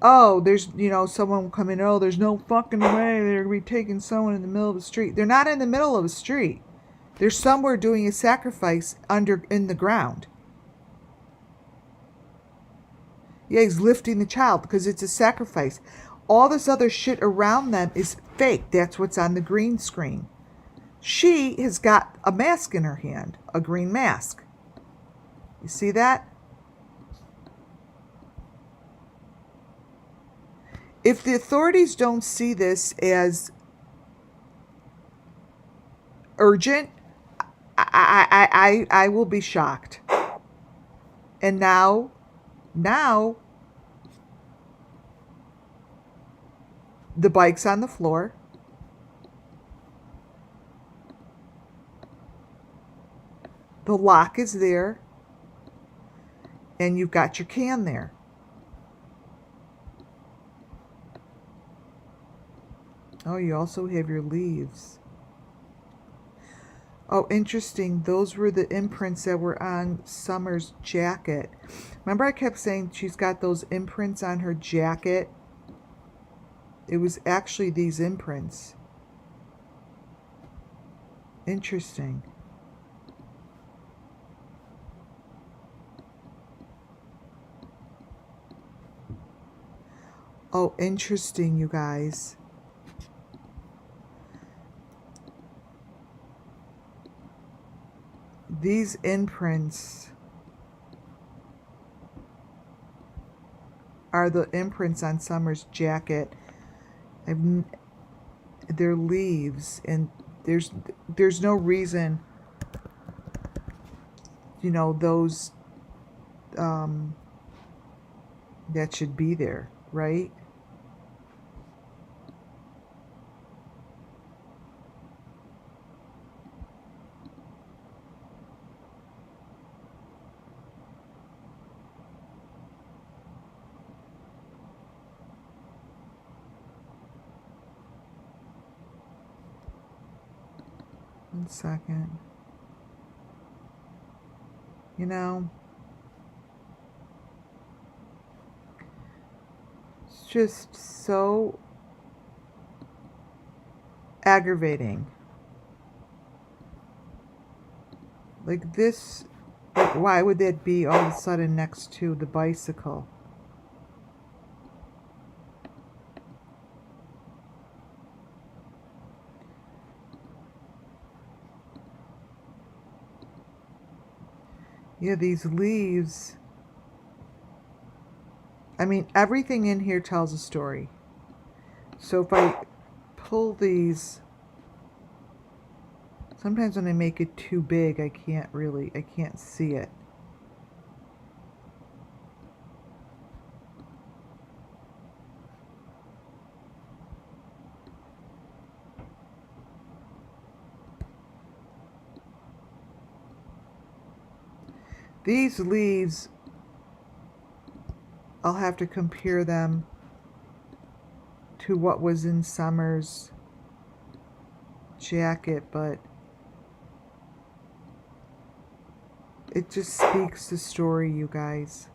oh, there's, someone coming, oh, there's no fucking way they're going to be taking someone in the middle of the street. They're not in the middle of a street. They're somewhere doing a sacrifice in the ground. Yeah, he's lifting the child because it's a sacrifice. All this other shit around them is fake. That's what's on the green screen. She has got a mask in her hand, a green mask. You see that? If the authorities don't see this as urgent, I will be shocked. And now, the bike's on the floor. The lock is there. And you've got your can there. Oh, you also have your leaves. Oh, interesting. Those were the imprints that were on Summer's jacket. Remember I kept saying she's got those imprints on her jacket? It was actually these imprints. Interesting. Oh, interesting, you guys. These imprints are the imprints on Summer's jacket. They're leaves, and there's no reason, those that should be there, right? One second. just so aggravating. Like this, like why would that be all of a sudden next to the bicycle? Yeah, these leaves. I mean, everything in here tells a story. So if I pull these, sometimes when I make it too big, I can't see it. These leaves, I'll have to compare them to what was in Summer's jacket, but it just speaks the story, you guys.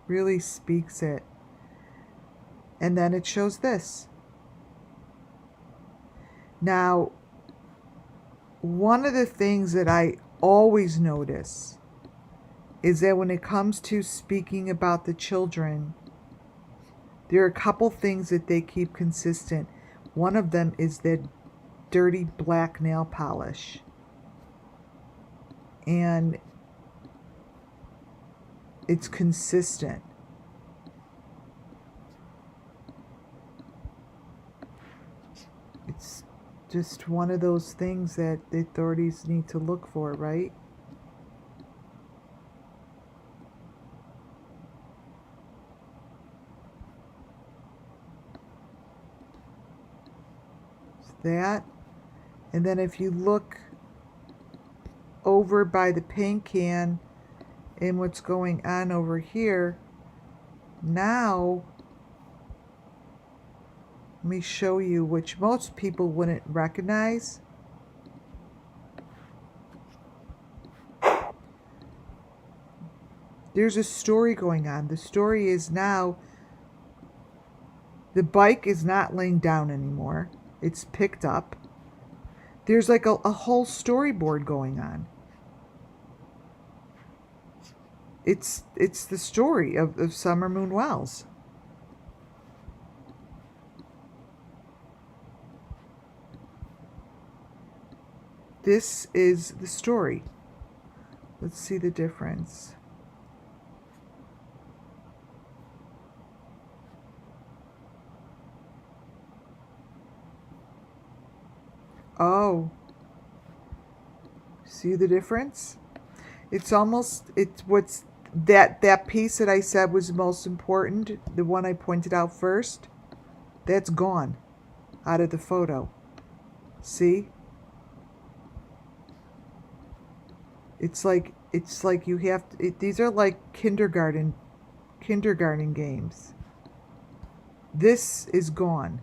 Really speaks it. And then it shows this. Now, one of the things that I always notice is that when it comes to speaking about the children, there are a couple things that they keep consistent. One of them is that dirty black nail polish. And it's consistent. It's just one of those things that the authorities need to look for, right? It's that. And then if you look over by the paint can and what's going on over here, now let me show you, which most people wouldn't recognize. There's a story going on. The story is now the bike is not laying down anymore. It's picked up. There's like a whole storyboard going on. It's the story of SUMMERWELLS. This is the story. Let's see the difference. Oh, see the difference? It's almost, it's what's that piece that I said was most important, the one I pointed out first, that's gone out of the photo. See? It's like you have to, these are like kindergarten games. This is gone.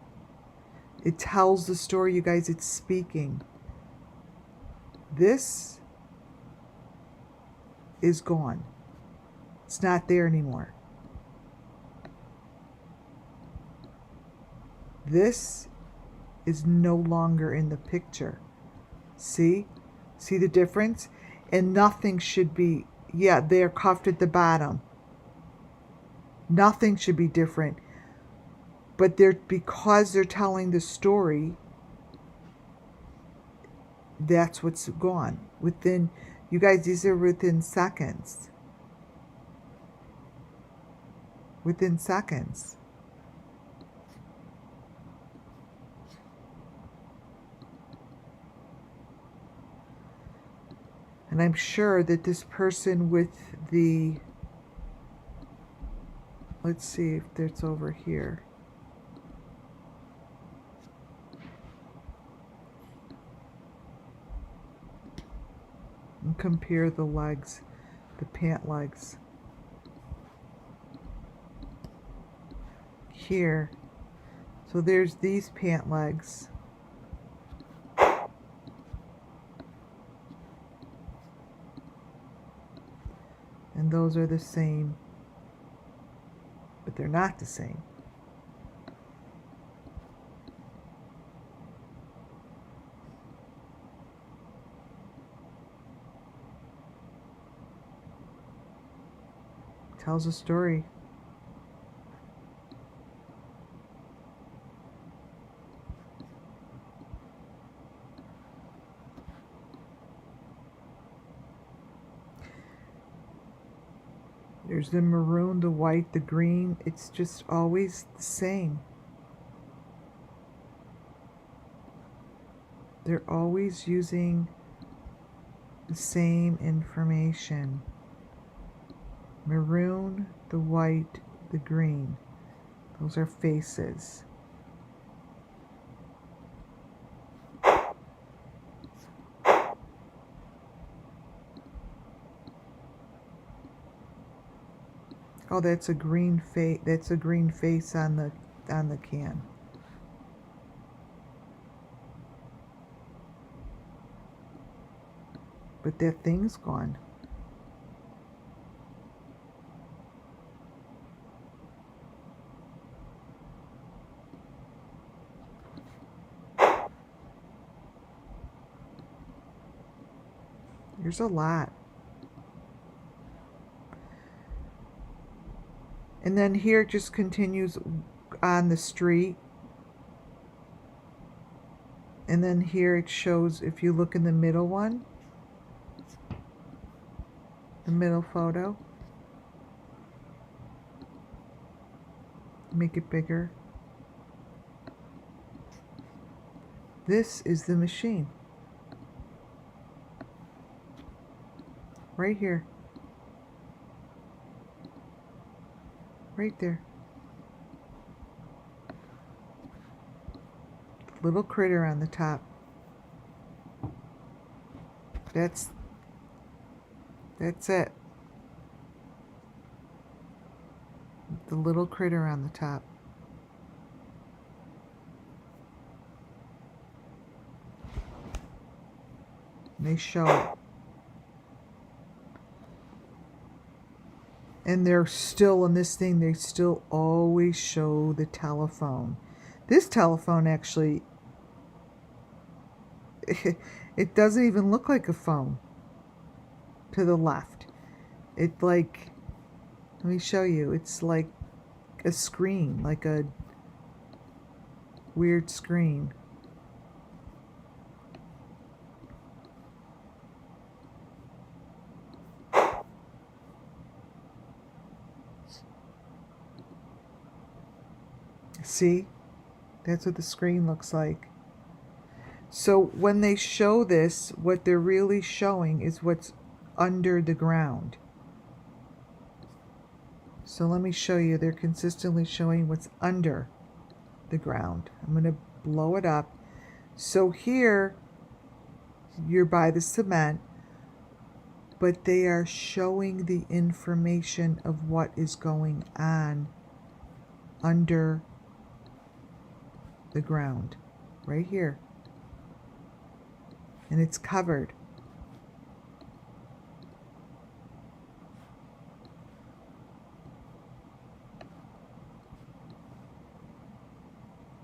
It tells the story, you guys. It's speaking. This is gone. It's not there anymore. This is no longer in the picture. See? See the difference? And nothing should be, yeah, they're cuffed at the bottom. Nothing should be different. But because they're telling the story, that's what's gone. Within, you guys, these are within seconds. Within seconds. And I'm sure that this person with the, let's see if it's over here. And compare the legs, the pant legs. Here. So there's these pant legs. And those are the same. But they're not the same. Tells a story. There's the maroon, the white, the green. It's just always the same. They're always using the same information. Maroon, the white, the green. Those are faces. Oh, that's a green face. That's a green face on the can. But that thing's gone. There's a lot. And then here it just continues on the street. And then here it shows, if you look in the middle one, the middle photo, make it bigger. This is the machine. Right here. Right there. Little critter on the top. That's it. The little critter on the top. And they show it. And they're still in this thing, they still always show the telephone. This telephone actually, it doesn't even look like a phone to the left. It like, let me show you, it's like a screen, like a weird screen. See? That's what the screen looks like. So when they show this, what they're really showing is what's under the ground. So let me show you. They're consistently showing what's under the ground. I'm going to blow it up. So here, you're by the cement, but they are showing the information of what is going on under the ground, right here. And it's covered.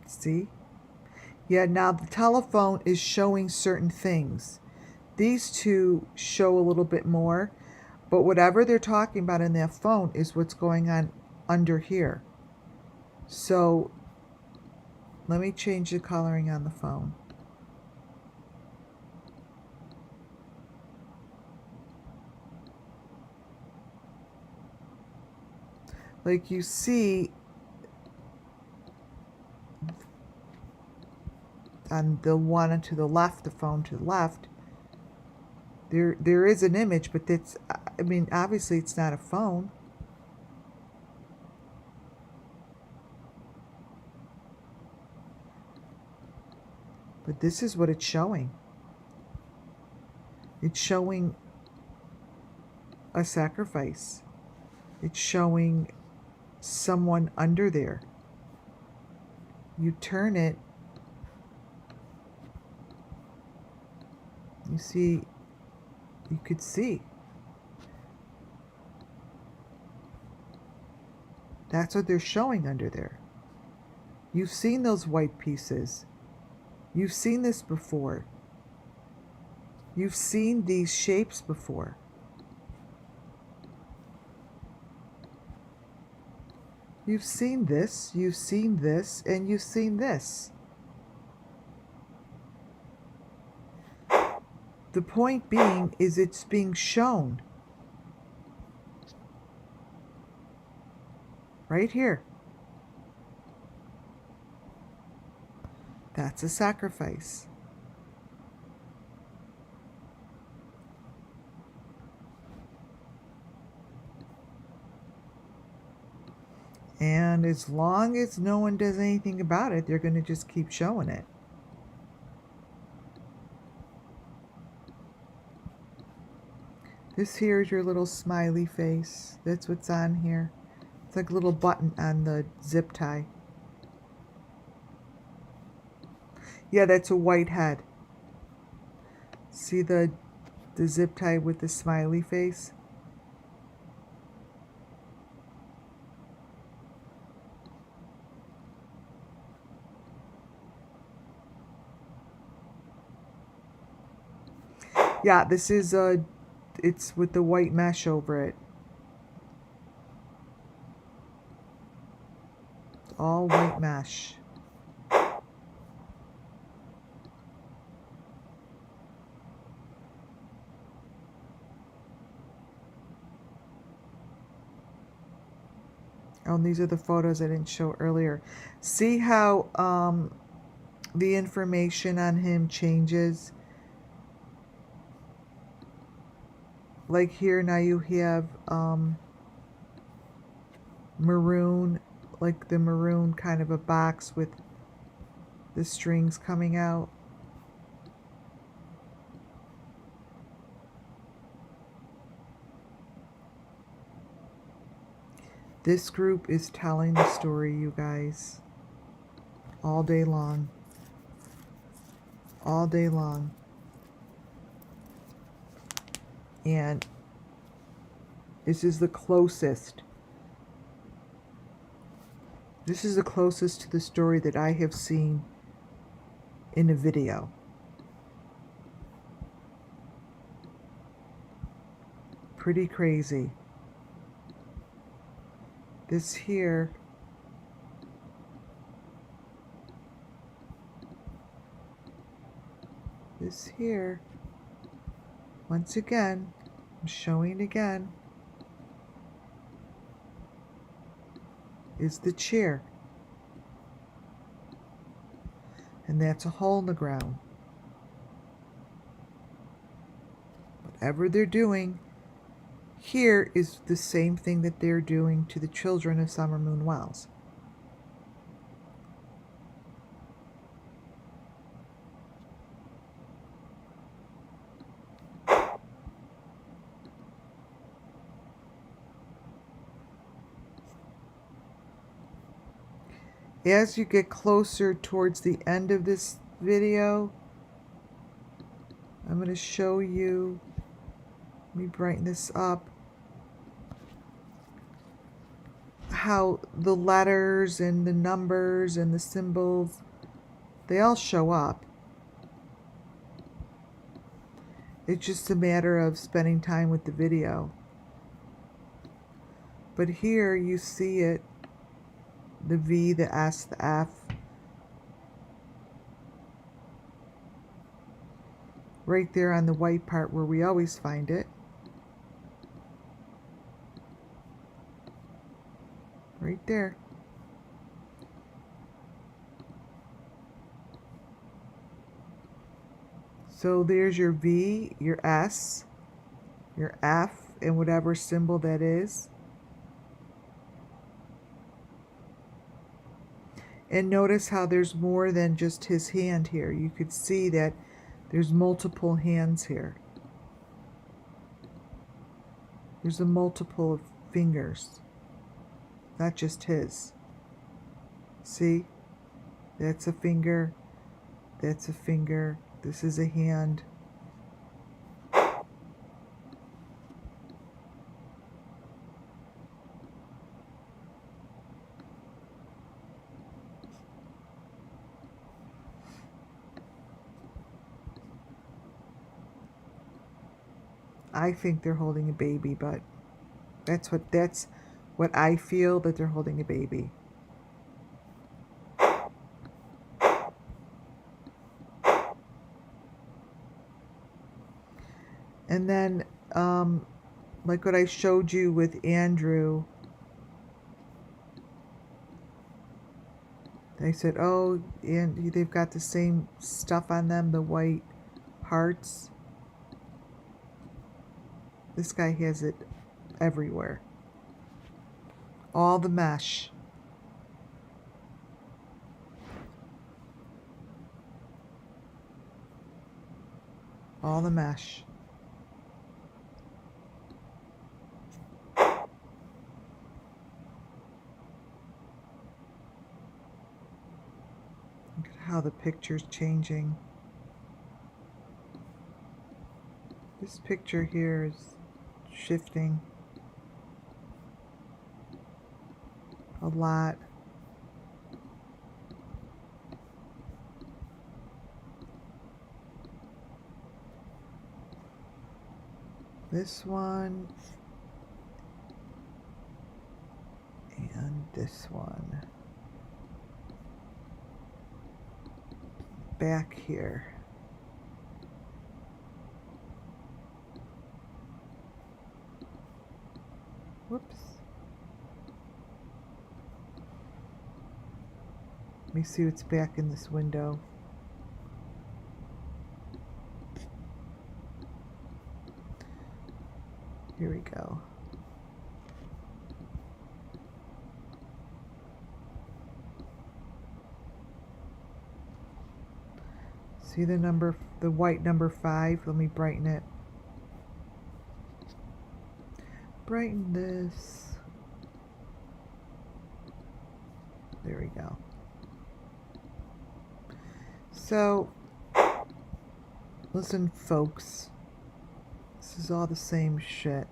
See? Yeah, now the telephone is showing certain things. These two show a little bit more, but whatever they're talking about in that phone is what's going on under here. So let me change the coloring on the phone. Like you see on the one to the left, the phone to the left, there is an image, but it's, I mean, obviously it's not a phone. But this is what it's showing. It's showing a sacrifice. It's showing someone under there. You turn it, you see, you could see. That's what they're showing under there. You've seen those white pieces. You've seen this before. You've seen these shapes before. You've seen this, and you've seen this. The point being is it's being shown. Right here. That's a sacrifice. And as long as no one does anything about it, they're going to just keep showing it. This here is your little smiley face. That's what's on here. It's like a little button on the zip tie. Yeah, that's a white head. See the zip tie with the smiley face? Yeah, this is it's with the white mesh over it. All white mesh. Oh, and these are the photos I didn't show earlier. See how the information on him changes? Like here now you have maroon, like the maroon kind of a box with the strings coming out. This group is telling the story, you guys, all day long. All day long. And this is the closest. This is the closest to the story that I have seen in a video. Pretty crazy. This here once again, I'm showing again, is the chair. And that's a hole in the ground. Whatever they're doing here is the same thing that they're doing to the children of Summer Moon Wells. As you get closer towards the end of this video, I'm going to show you, let me brighten this up, how the letters and the numbers and the symbols, they all show up. It's just a matter of spending time with the video. But here you see it, the V, the S, the F. Right there on the white part where we always find it. Right there. So there's your V, your S, your F, and whatever symbol that is. And notice how there's more than just his hand here. You could see that there's multiple hands here. There's a multiple of fingers, not just his. See? That's a finger. That's a finger. This is a hand. I think they're holding a baby, but that's what I feel that they're holding a baby. And then, like what I showed you with Andrew, they said, oh, and they've got the same stuff on them, the white parts. This guy has it everywhere. All the mesh. All the mesh. Look at how the picture's changing. This picture here is shifting a lot. This one and this one. Back here. Whoops. Let me see what's back in this window. Here we go. See the number, the white number 5? Let me brighten it. Brighten this. There we go. So, listen, folks. This is all the same shit.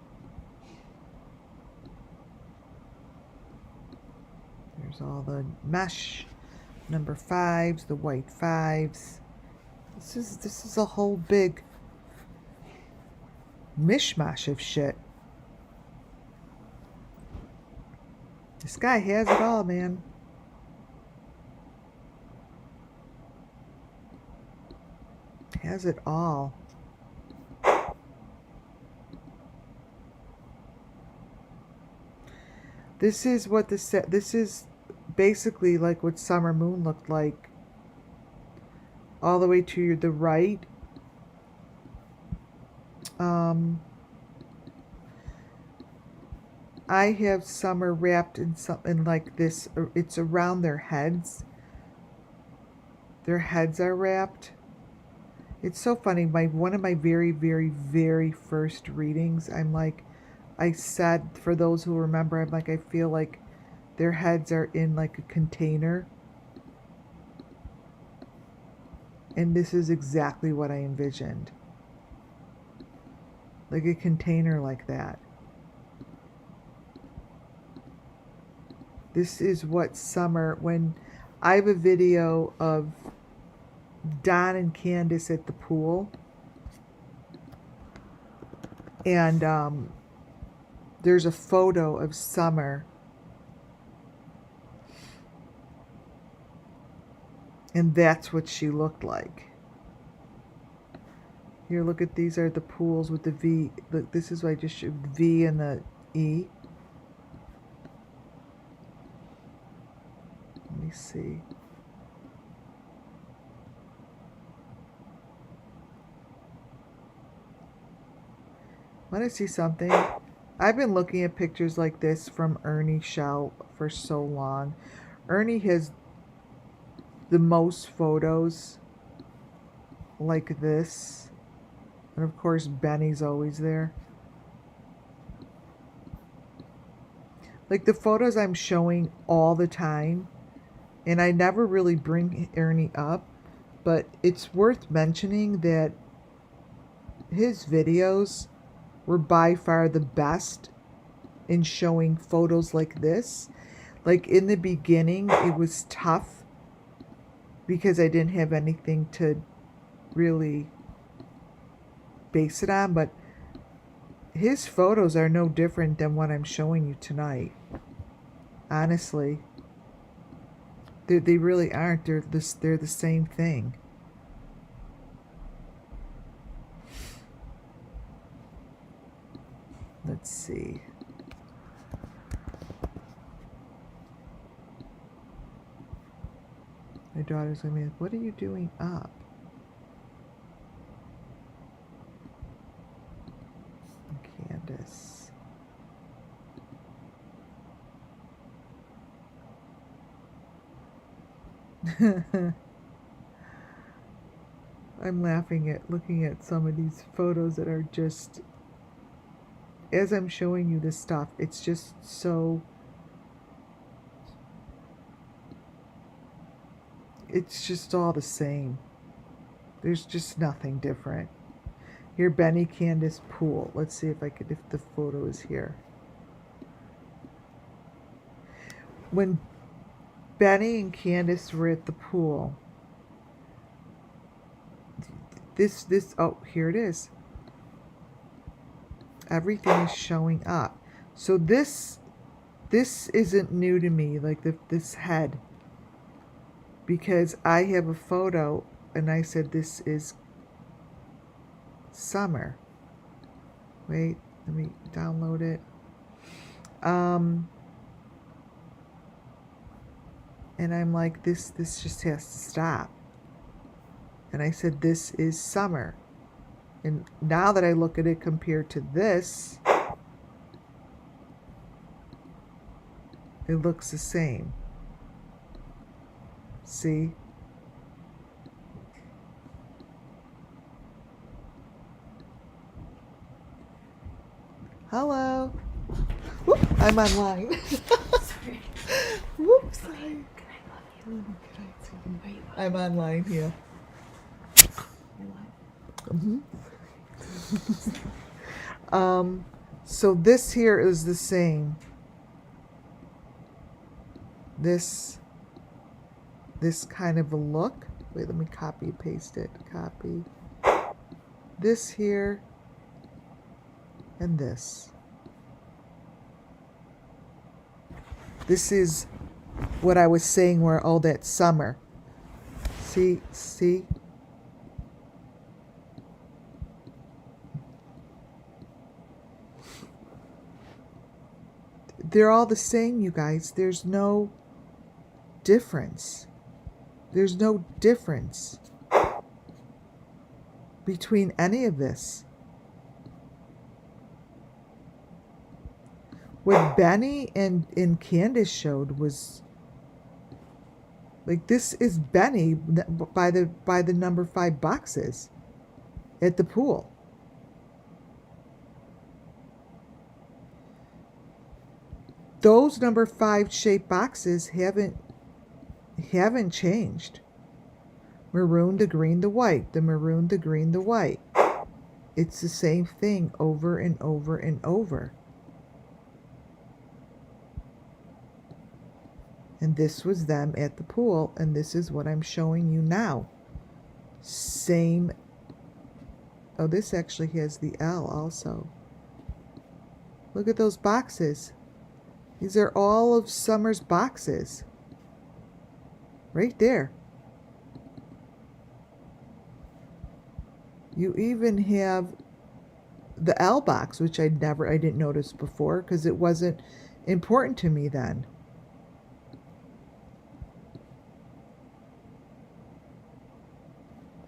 There's all the mesh, number 5s, the white 5s. This is a whole big mishmash of shit. This guy has it all, man. Has it all. This is what this is basically like what Summer Moon looked like. All the way to the right. I have Summer wrapped in something like this. It's around their heads. Their heads are wrapped. It's so funny. One of my very, very, very first readings, I'm like, I said, for those who remember, I'm like, I feel like their heads are in like a container. And this is exactly what I envisioned. Like a container like that. This is what Summer, when I have a video of Don and Candace at the pool. And there's a photo of Summer. And that's what she looked like. Here, look at these are the pools with the V. Look, this is what I just showed, the V and the E. Let me see. Want to see something? I've been looking at pictures like this from Ernie Shell for so long. Ernie has the most photos like this. And of course, Benny's always there. Like the photos I'm showing all the time. And I never really bring Ernie up. But it's worth mentioning that his videos were by far the best in showing photos like this. Like in the beginning, it was tough because I didn't have anything to really base it on, but his photos are no different than what I'm showing you tonight. Honestly. They really aren't. They're the same thing. Let's see. My daughter's gonna be like, what are you doing up? Candace. I'm laughing at looking at some of these photos that are just, as I'm showing you this stuff, it's just so, it's just all the same. There's just nothing different. Here, Benny Candace pool. Let's see if the photo is here. When Benny and Candace were at the pool, oh, here it is. Everything is showing up. So this isn't new to me, like this head, because I have a photo and I said this is summer. Wait, let me download it. And I'm like, this just has to stop. And I said, this is summer. And now that I look at it compared to this, it looks the same. See? Hello. Whoop, I'm online. Sorry. Whoops. Okay. I'm online here. So this here is the same. This kind of a look. Wait, let me copy paste it. Copy. This here and this. This is what I was saying where all that summer. See? They're all the same, you guys. There's no difference. There's no difference between any of this. What Benny and Candace showed was like, this is Benny by the number 5 boxes at the pool. Those number 5 shaped boxes haven't changed. Maroon, the green, the white. The maroon, the green, the white. It's the same thing over and over and over. And this was them at the pool, and this is what I'm showing you now. Same. Oh, this actually has the L also. Look at those boxes. These are all of Summer's boxes. Right there. You even have the L box, which I didn't notice before because it wasn't important to me then.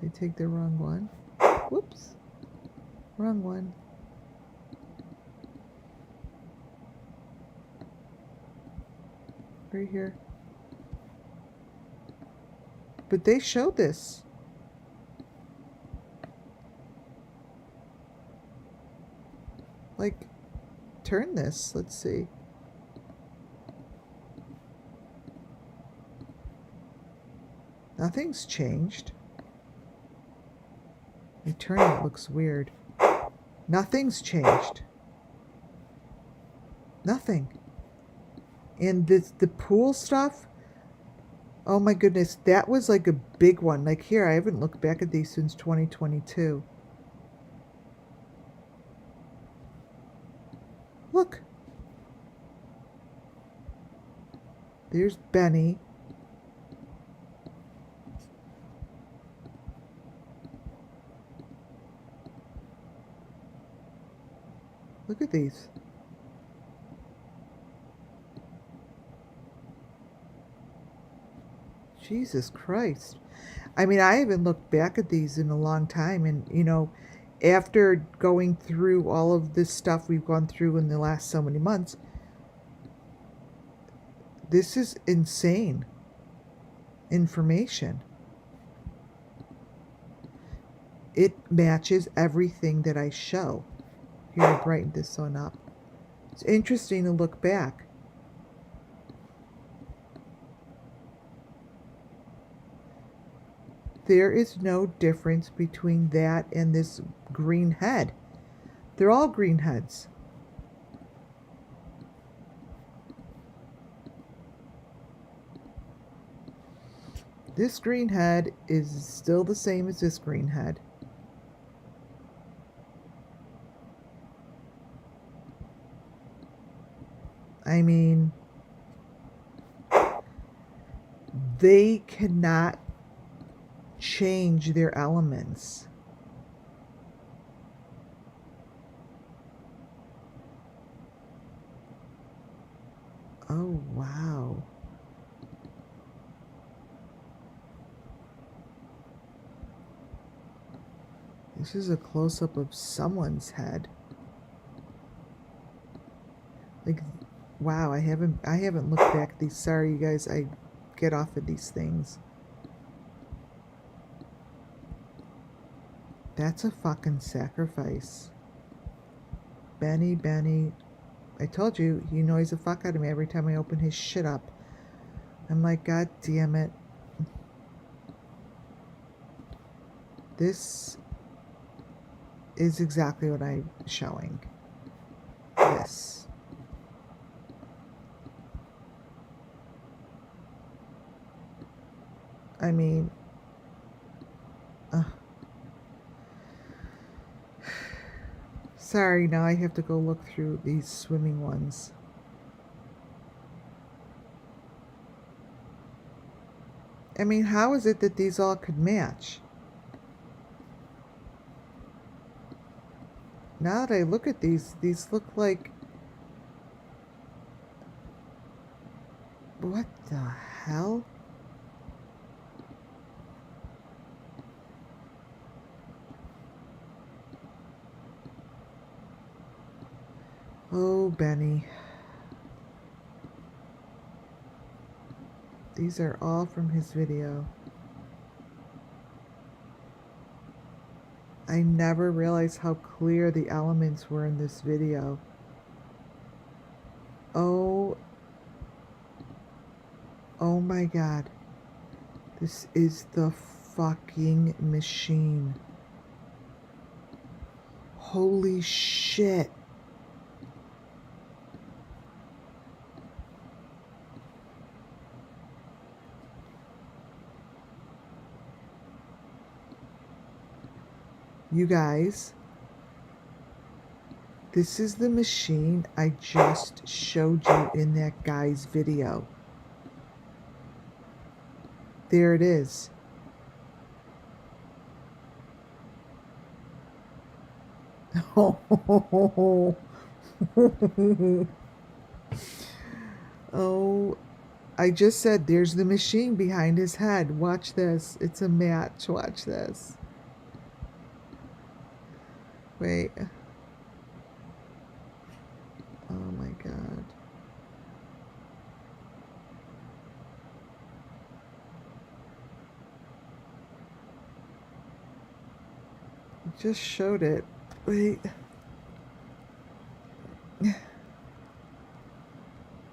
They take the wrong one. Whoops. Wrong one. Right here. But they showed this. Like, turn this. Let's see. Nothing's changed. Turn it looks weird. Nothing's changed. Nothing. And the pool stuff, oh my goodness, that was like a big one. Like here, I haven't looked back at these since 2022. There's Benny. Look at these. Jesus Christ. I mean, I haven't looked back at these in a long time. And, you know, after going through all of this stuff we've gone through in the last so many months, this is insane information. It matches everything that I show. Here, I brightened this one up. It's interesting to look back. There is no difference between that and this green head. They're all green heads. This green head is still the same as this green head. I mean, they cannot change their elements. Oh, wow. This is a close-up of someone's head. Like, wow, I haven't looked back at these. Sorry, you guys, I get off of these things. That's a fucking sacrifice. Benny. I told you, he annoys the fuck out of me every time I open his shit up. I'm like, God damn it. This is exactly what I'm showing. This. I mean, sorry, now I have to go look through these swimming ones. I mean, how is it that these all could match? Now that I look at these look like... What the hell? Oh, Benny. These are all from his video. I never realized how clear the elements were in this video. Oh my God. This is the fucking machine. Holy shit. You guys, this is the machine I just showed you in that guy's video. There it is. Oh, I just said there's the machine behind his head. Watch this. It's a match. Watch this. Wait. Oh my God. I just showed it. Wait.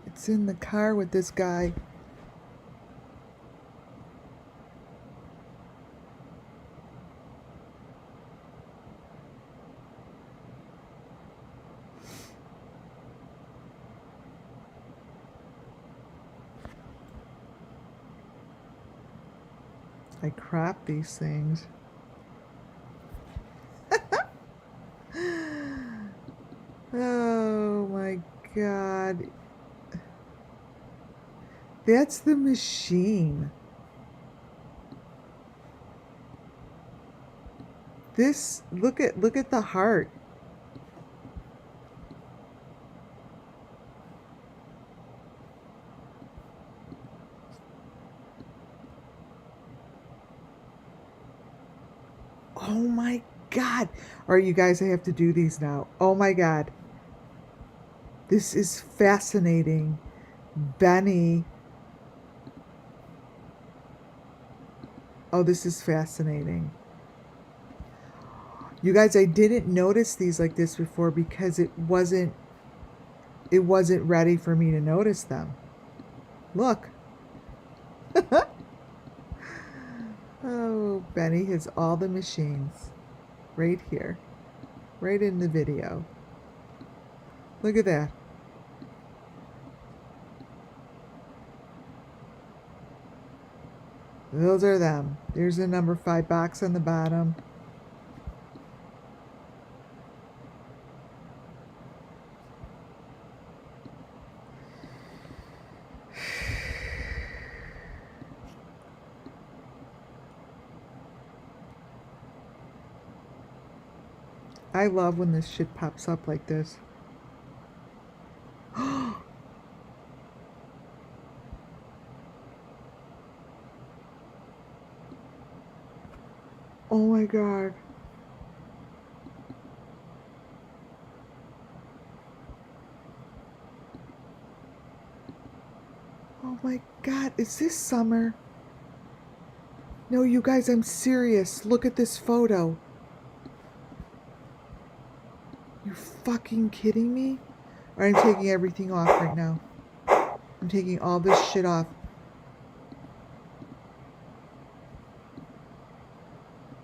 It's in the car with this guy. I crop these things. Oh my God. That's the machine. This, look at the heart. Oh my God. All right, you guys, I have to do these now. Oh my God. This is fascinating. Benny. Oh, this is fascinating. You guys, I didn't notice these like this before because it wasn't ready for me to notice them. Look. Oh, Benny has all the machines right here, right in the video. Look at that. Those are them. There's the number 5 box on the bottom. I love when this shit pops up like this. Oh my God. Oh my God, is this summer? No, you guys, I'm serious. Look at this photo. You fucking kidding me? All right, I'm taking everything off right now. I'm taking all this shit off.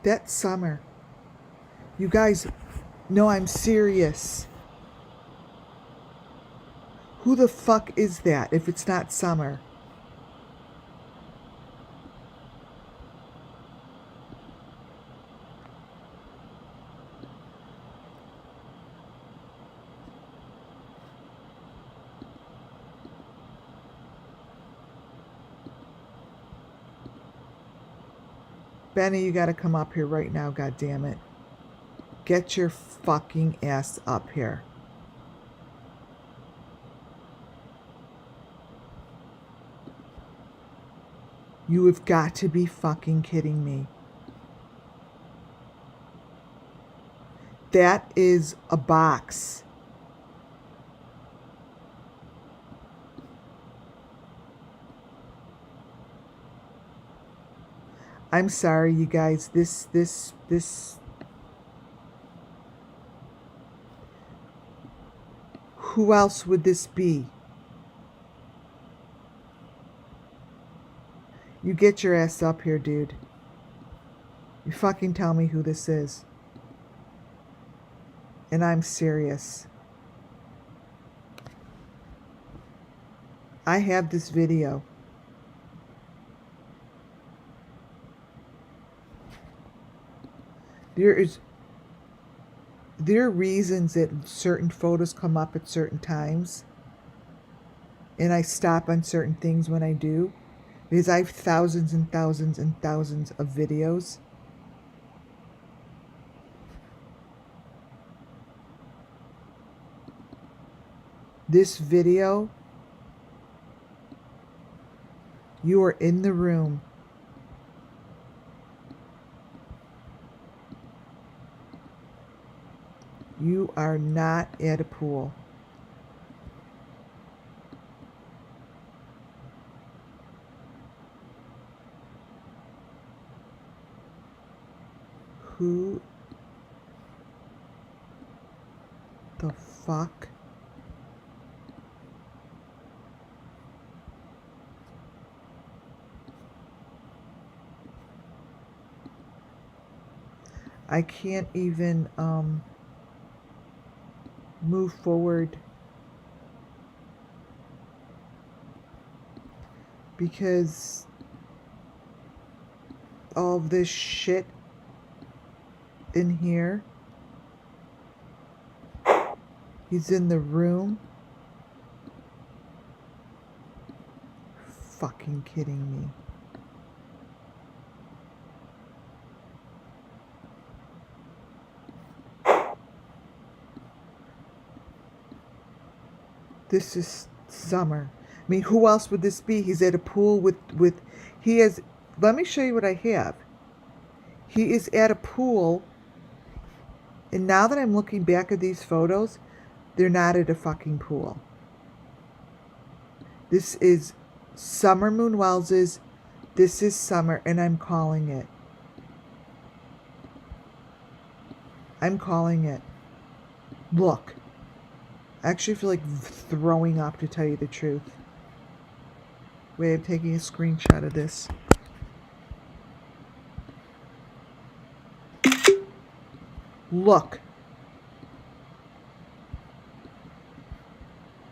That's summer. You guys, no, I'm serious. Who the fuck is that if it's not summer? Benny, you gotta come up here right now, god damn it. Get your fucking ass up here. You have got to be fucking kidding me. That is a box. I'm sorry, you guys. This. Who else would this be? You get your ass up here, dude. You fucking tell me who this is. And I'm serious. I have this video. There are reasons that certain photos come up at certain times. And I stop on certain things when I do. Because I have thousands and thousands and thousands of videos. This video, you are in the room. You are not at a pool. Who the fuck? I can't even move forward because all of this shit in here. He's in the room. fucking kidding me? This is summer. I mean, who else would this be? He's at a pool with he has, let me show you what I have. He is at a pool, and now that I'm looking back at these photos, they're not at a fucking pool. This is Summer Moon Wells's This Is Summer, and I'm calling it. I'm calling it. Look. I actually feel like throwing up, to tell you the truth. Wait, I'm taking a screenshot of this. Look.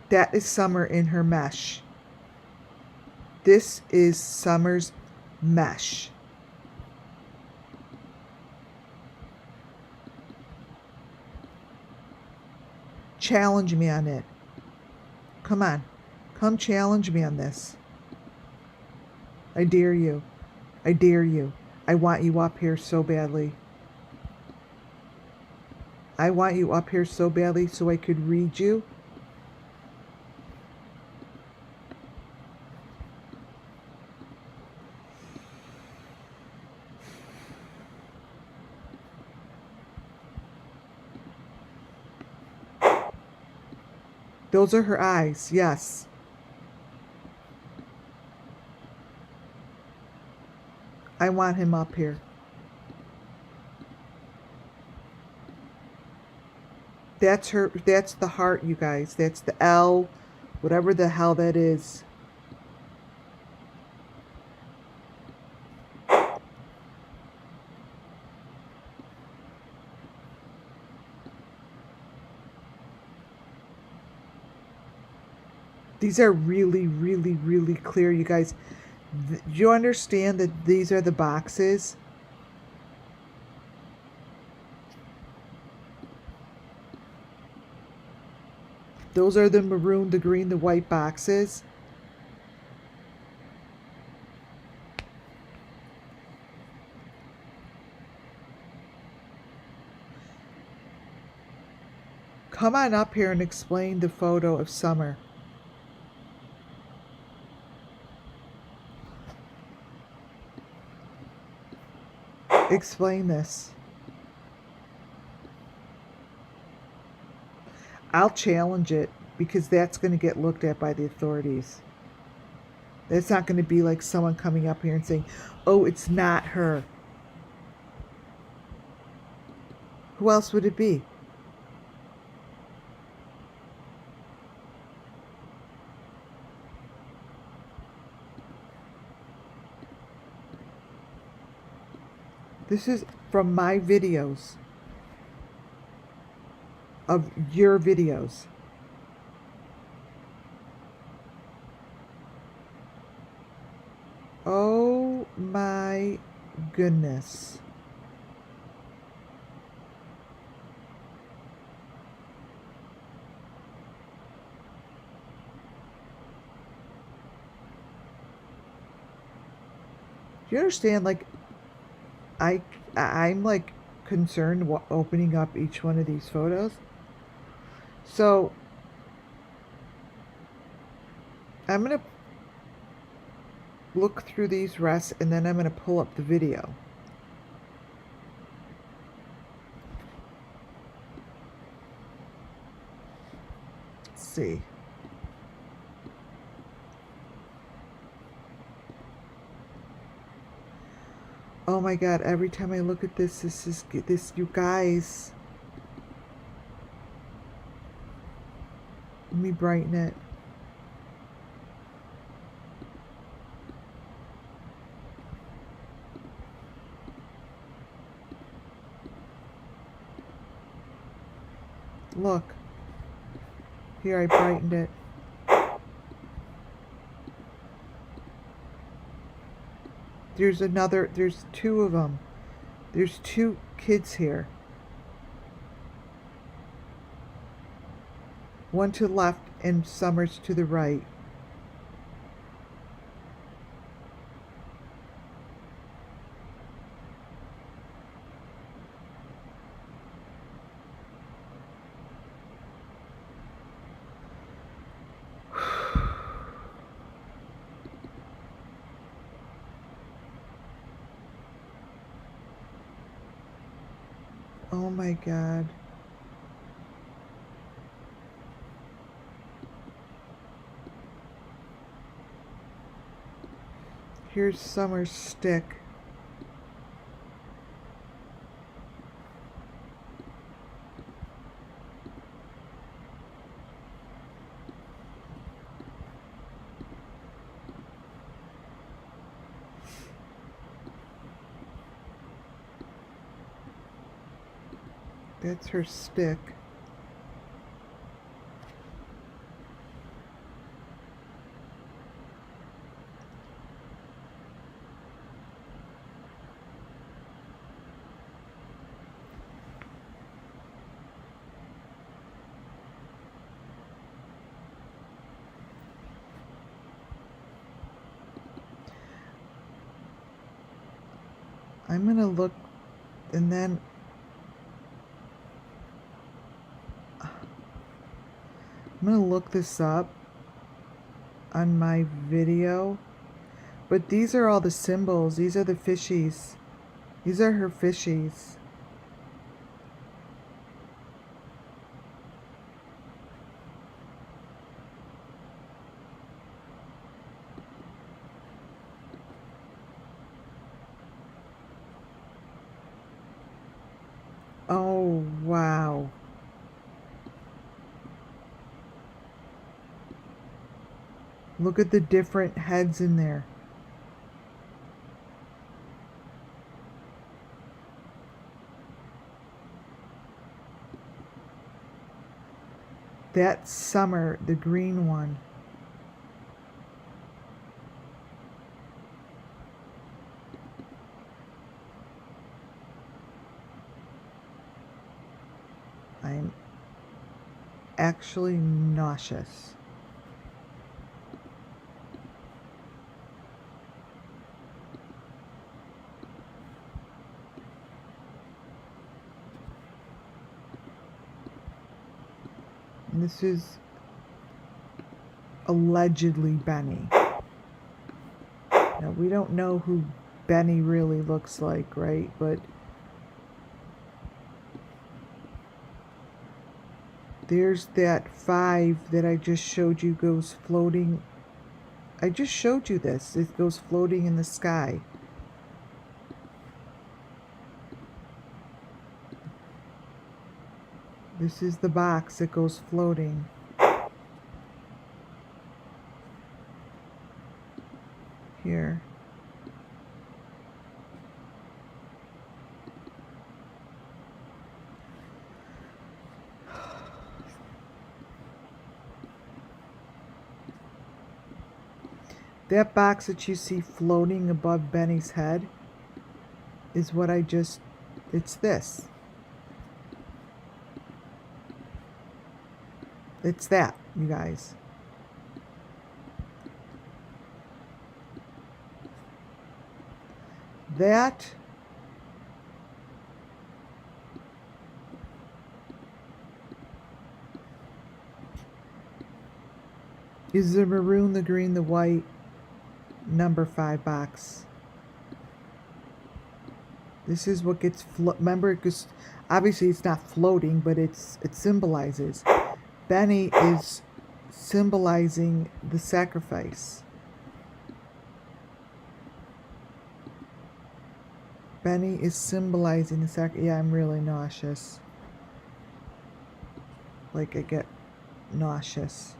That is Summer in her mesh. This is Summer's mesh. Challenge me on it. Come on. Come challenge me on this. I dare you. I dare you. I want you up here so badly. I want you up here so badly so I could read you. Those are her eyes, yes. I want him up here. That's her, that's the heart, you guys. That's the L, whatever the hell that is. These are really, really, really clear, you guys. Do you understand that these are the boxes? Those are the maroon, the green, the white boxes. Come on up here and explain the photo of Summer. Explain this. I'll challenge it because that's going to get looked at by the authorities. That's not going to be like someone coming up here and saying, oh, it's not her. Who else would it be? This is from my videos. Of your videos. Oh my goodness. Do you understand? Like, I'm like concerned opening up each one of these photos. So I'm going to look through these rests and then I'm going to pull up the video. Let's see. Oh my God, every time I look at this, you guys. Let me brighten it. Look. Here, I brightened it. There's two of them. There's two kids here. One to the left and Summer's to the right. Oh my God. Here's Summer's stick. That's her stick. I'm gonna look, and then I'm gonna look this up on my video. But these are all the symbols. These are the fishies. These are her fishies. Oh, wow. Look at the different heads in there. That's Summer, the green one. I'm actually nauseous. And this is allegedly Benny. Now, we don't know who Benny really looks like, right? But there's that 5 that I just showed you goes floating. I just showed you this. It goes floating in the sky. This is the box that goes floating. Here. That box that you see floating above Benny's head is what I just, it's this. It's that, you guys. That is the maroon, the green, the white number 5 box. This is what gets remember, because obviously it's not floating, but it symbolizes. Benny is symbolizing the sacrifice. Benny is symbolizing the sacrifice. Yeah, I'm really nauseous. Like, I get nauseous.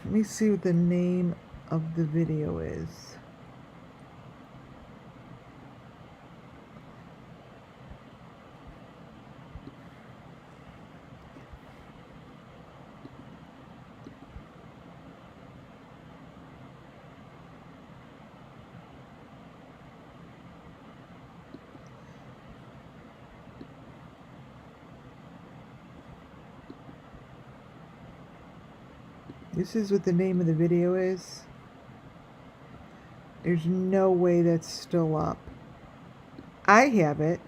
Let me see what the name of the video is. This is what the name of the video is. There's no way that's still up. I have it.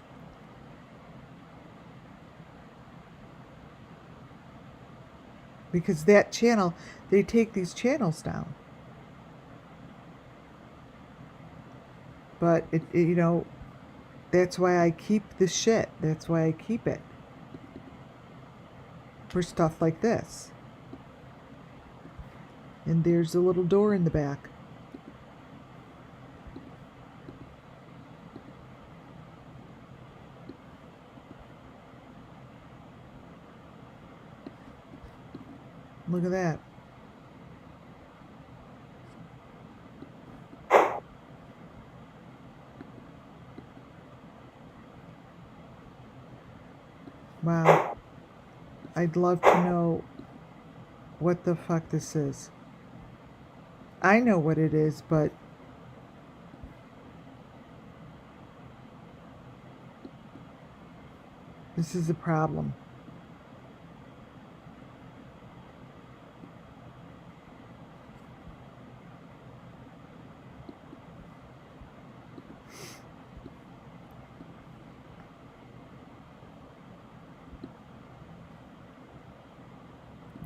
Because that channel, they take these channels down. But, you know, that's why I keep the shit. That's why I keep it. For stuff like this. And there's a little door in the back. Look at that. Wow. I'd love to know what the fuck this is. I know what it is, but this is a problem.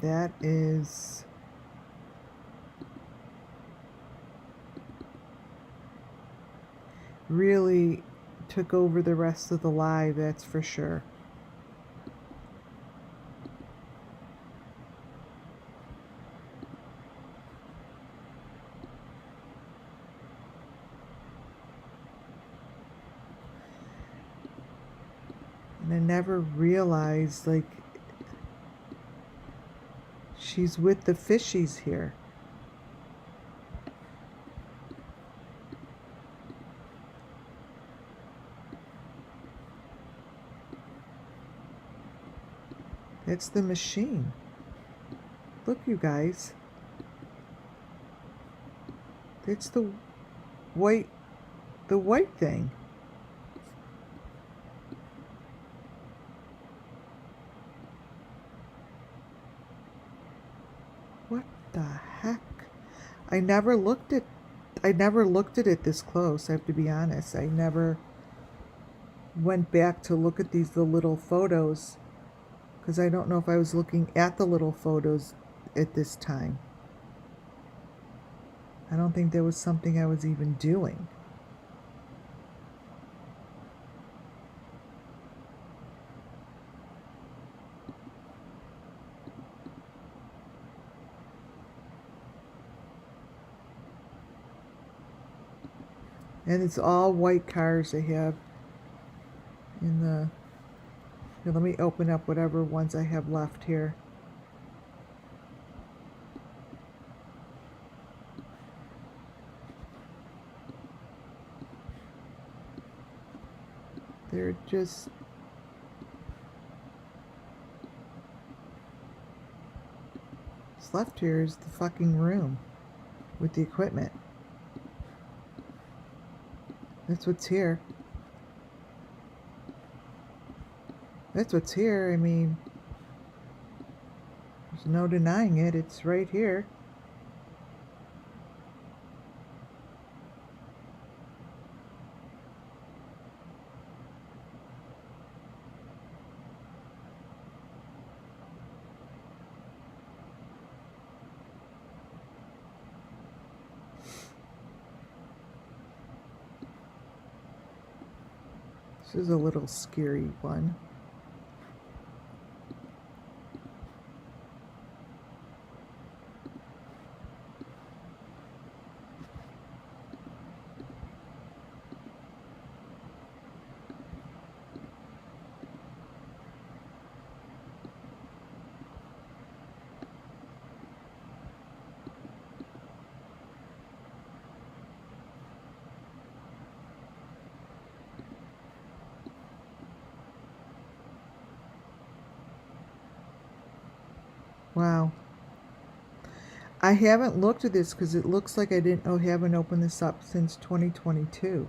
That is really took over the rest of the live, that's for sure. And I never realized, like, she's with the fishies here. It's the machine. Look, you guys. It's the white thing. What the heck? I never looked at it this close, I have to be honest. I never went back to look at the little photos, because I don't know if I was looking at the little photos at this time. I don't think there was something I was even doing. And it's all white cars they have in the... Here, let me open up whatever ones I have left here. They're just... What's left here is the fucking room with the equipment. That's what's here. That's what's here. I mean, there's no denying it. It's right here. This is a little scary one. Wow. I haven't looked at this because it looks like I haven't opened this up since 2022.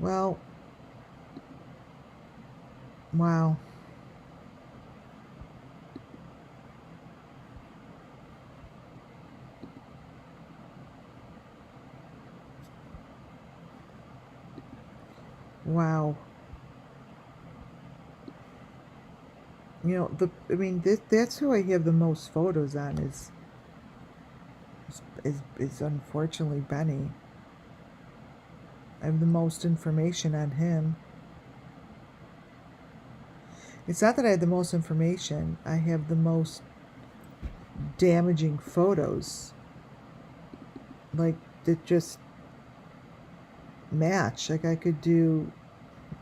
Well, wow. Wow. You know, that's who I have the most photos on is unfortunately Benny. I have the most information on him. It's not that I have the most information, I have the most damaging photos. Like, that just match. Like, I could do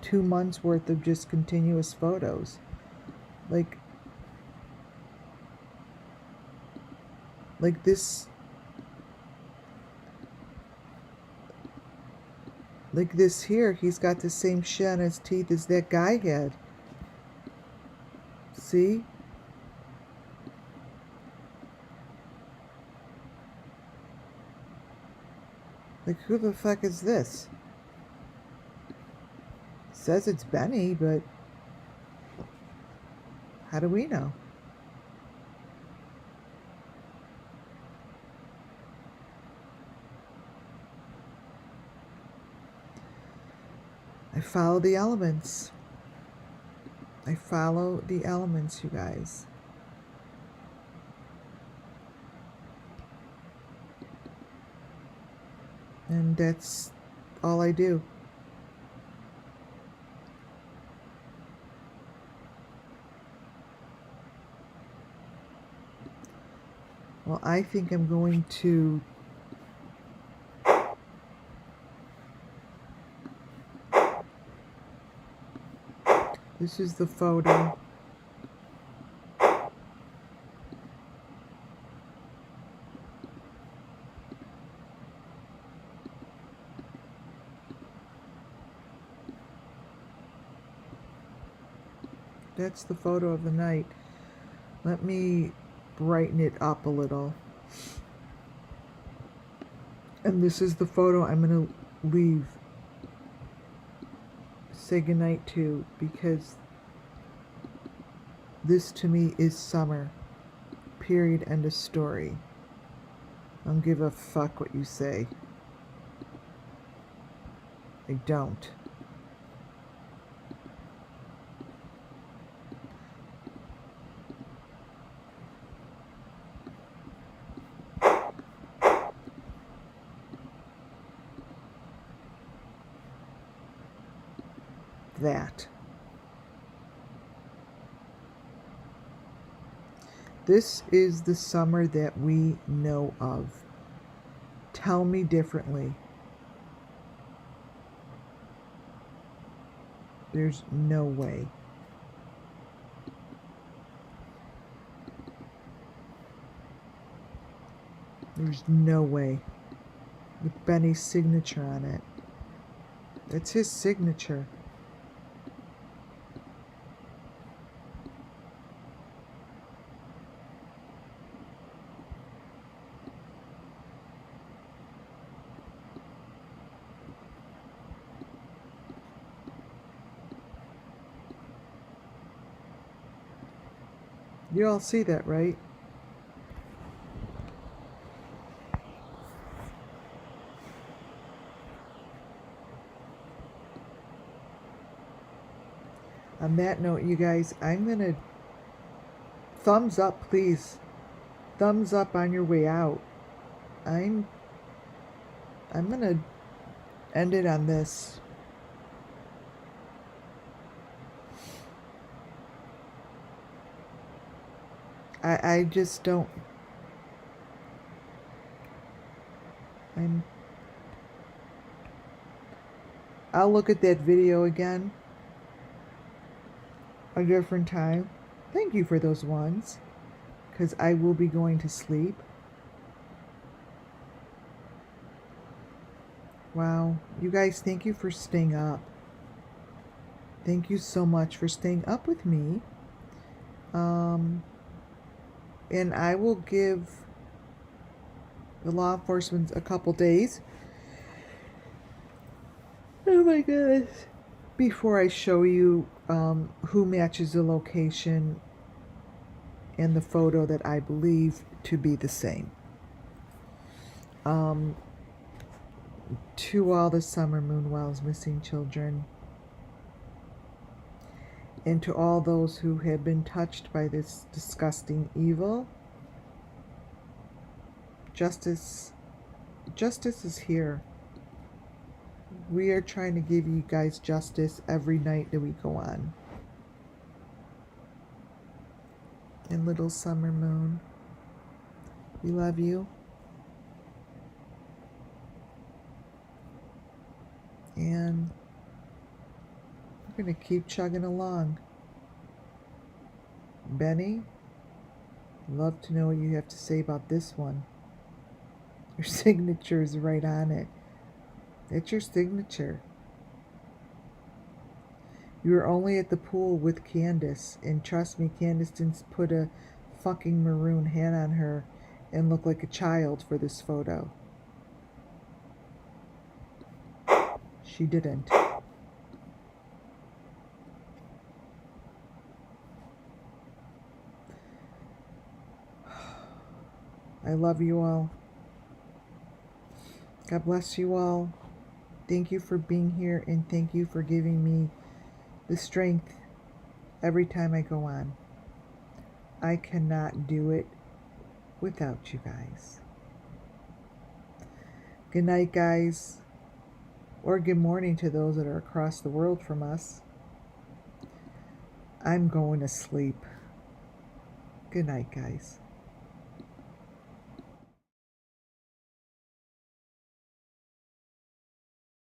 2 months worth of just continuous photos. Like this, like this here, he's got the same shit on his teeth as that guy had. See? Like, who the fuck is this? Says it's Benny, but how do we know? I follow the elements. I follow the elements, you guys. And that's all I do. Well, I think I'm going to this is the photo. That's the photo of the night. Let me brighten it up a little. And this is the photo I'm going to leave. Say goodnight to, because this to me is summer. Period. End of story. I don't give a fuck what you say. I don't. That. This is the summer that we know of. Tell me differently. There's no way. There's no way. With Benny's signature on it. It's his signature. You all see that, right? On that note, you guys, I'm gonna thumbs up, please. Thumbs up on your way out. I'm gonna end it on this. I just don't. I'll look at that video again a different time. Thank you for those ones, because I will be going to sleep. Wow. You guys, thank you for staying up. Thank you so much for staying up with me. And I will give the law enforcement a couple days Oh my goodness. Before I show you who matches the location and the photo that I believe to be the same. To all the SUMMERWELLS missing children, and to all those who have been touched by this disgusting evil, justice is here. We are trying to give you guys justice every night that we go on. And little Summer Moon, we love you. And we're going to keep chugging along. Benny, I'd love to know what you have to say about this one. Your signature is right on it. It's your signature. You were only at the pool with Candace, and trust me, Candace didn't put a fucking maroon hat on her and look like a child for this photo. She didn't. I love you all. God bless you all. Thank you for being here, and thank you for giving me the strength every time I go on. I cannot do it without you guys. Good night, guys. Or good morning to those that are across the world from us. I'm going to sleep. Good night, guys.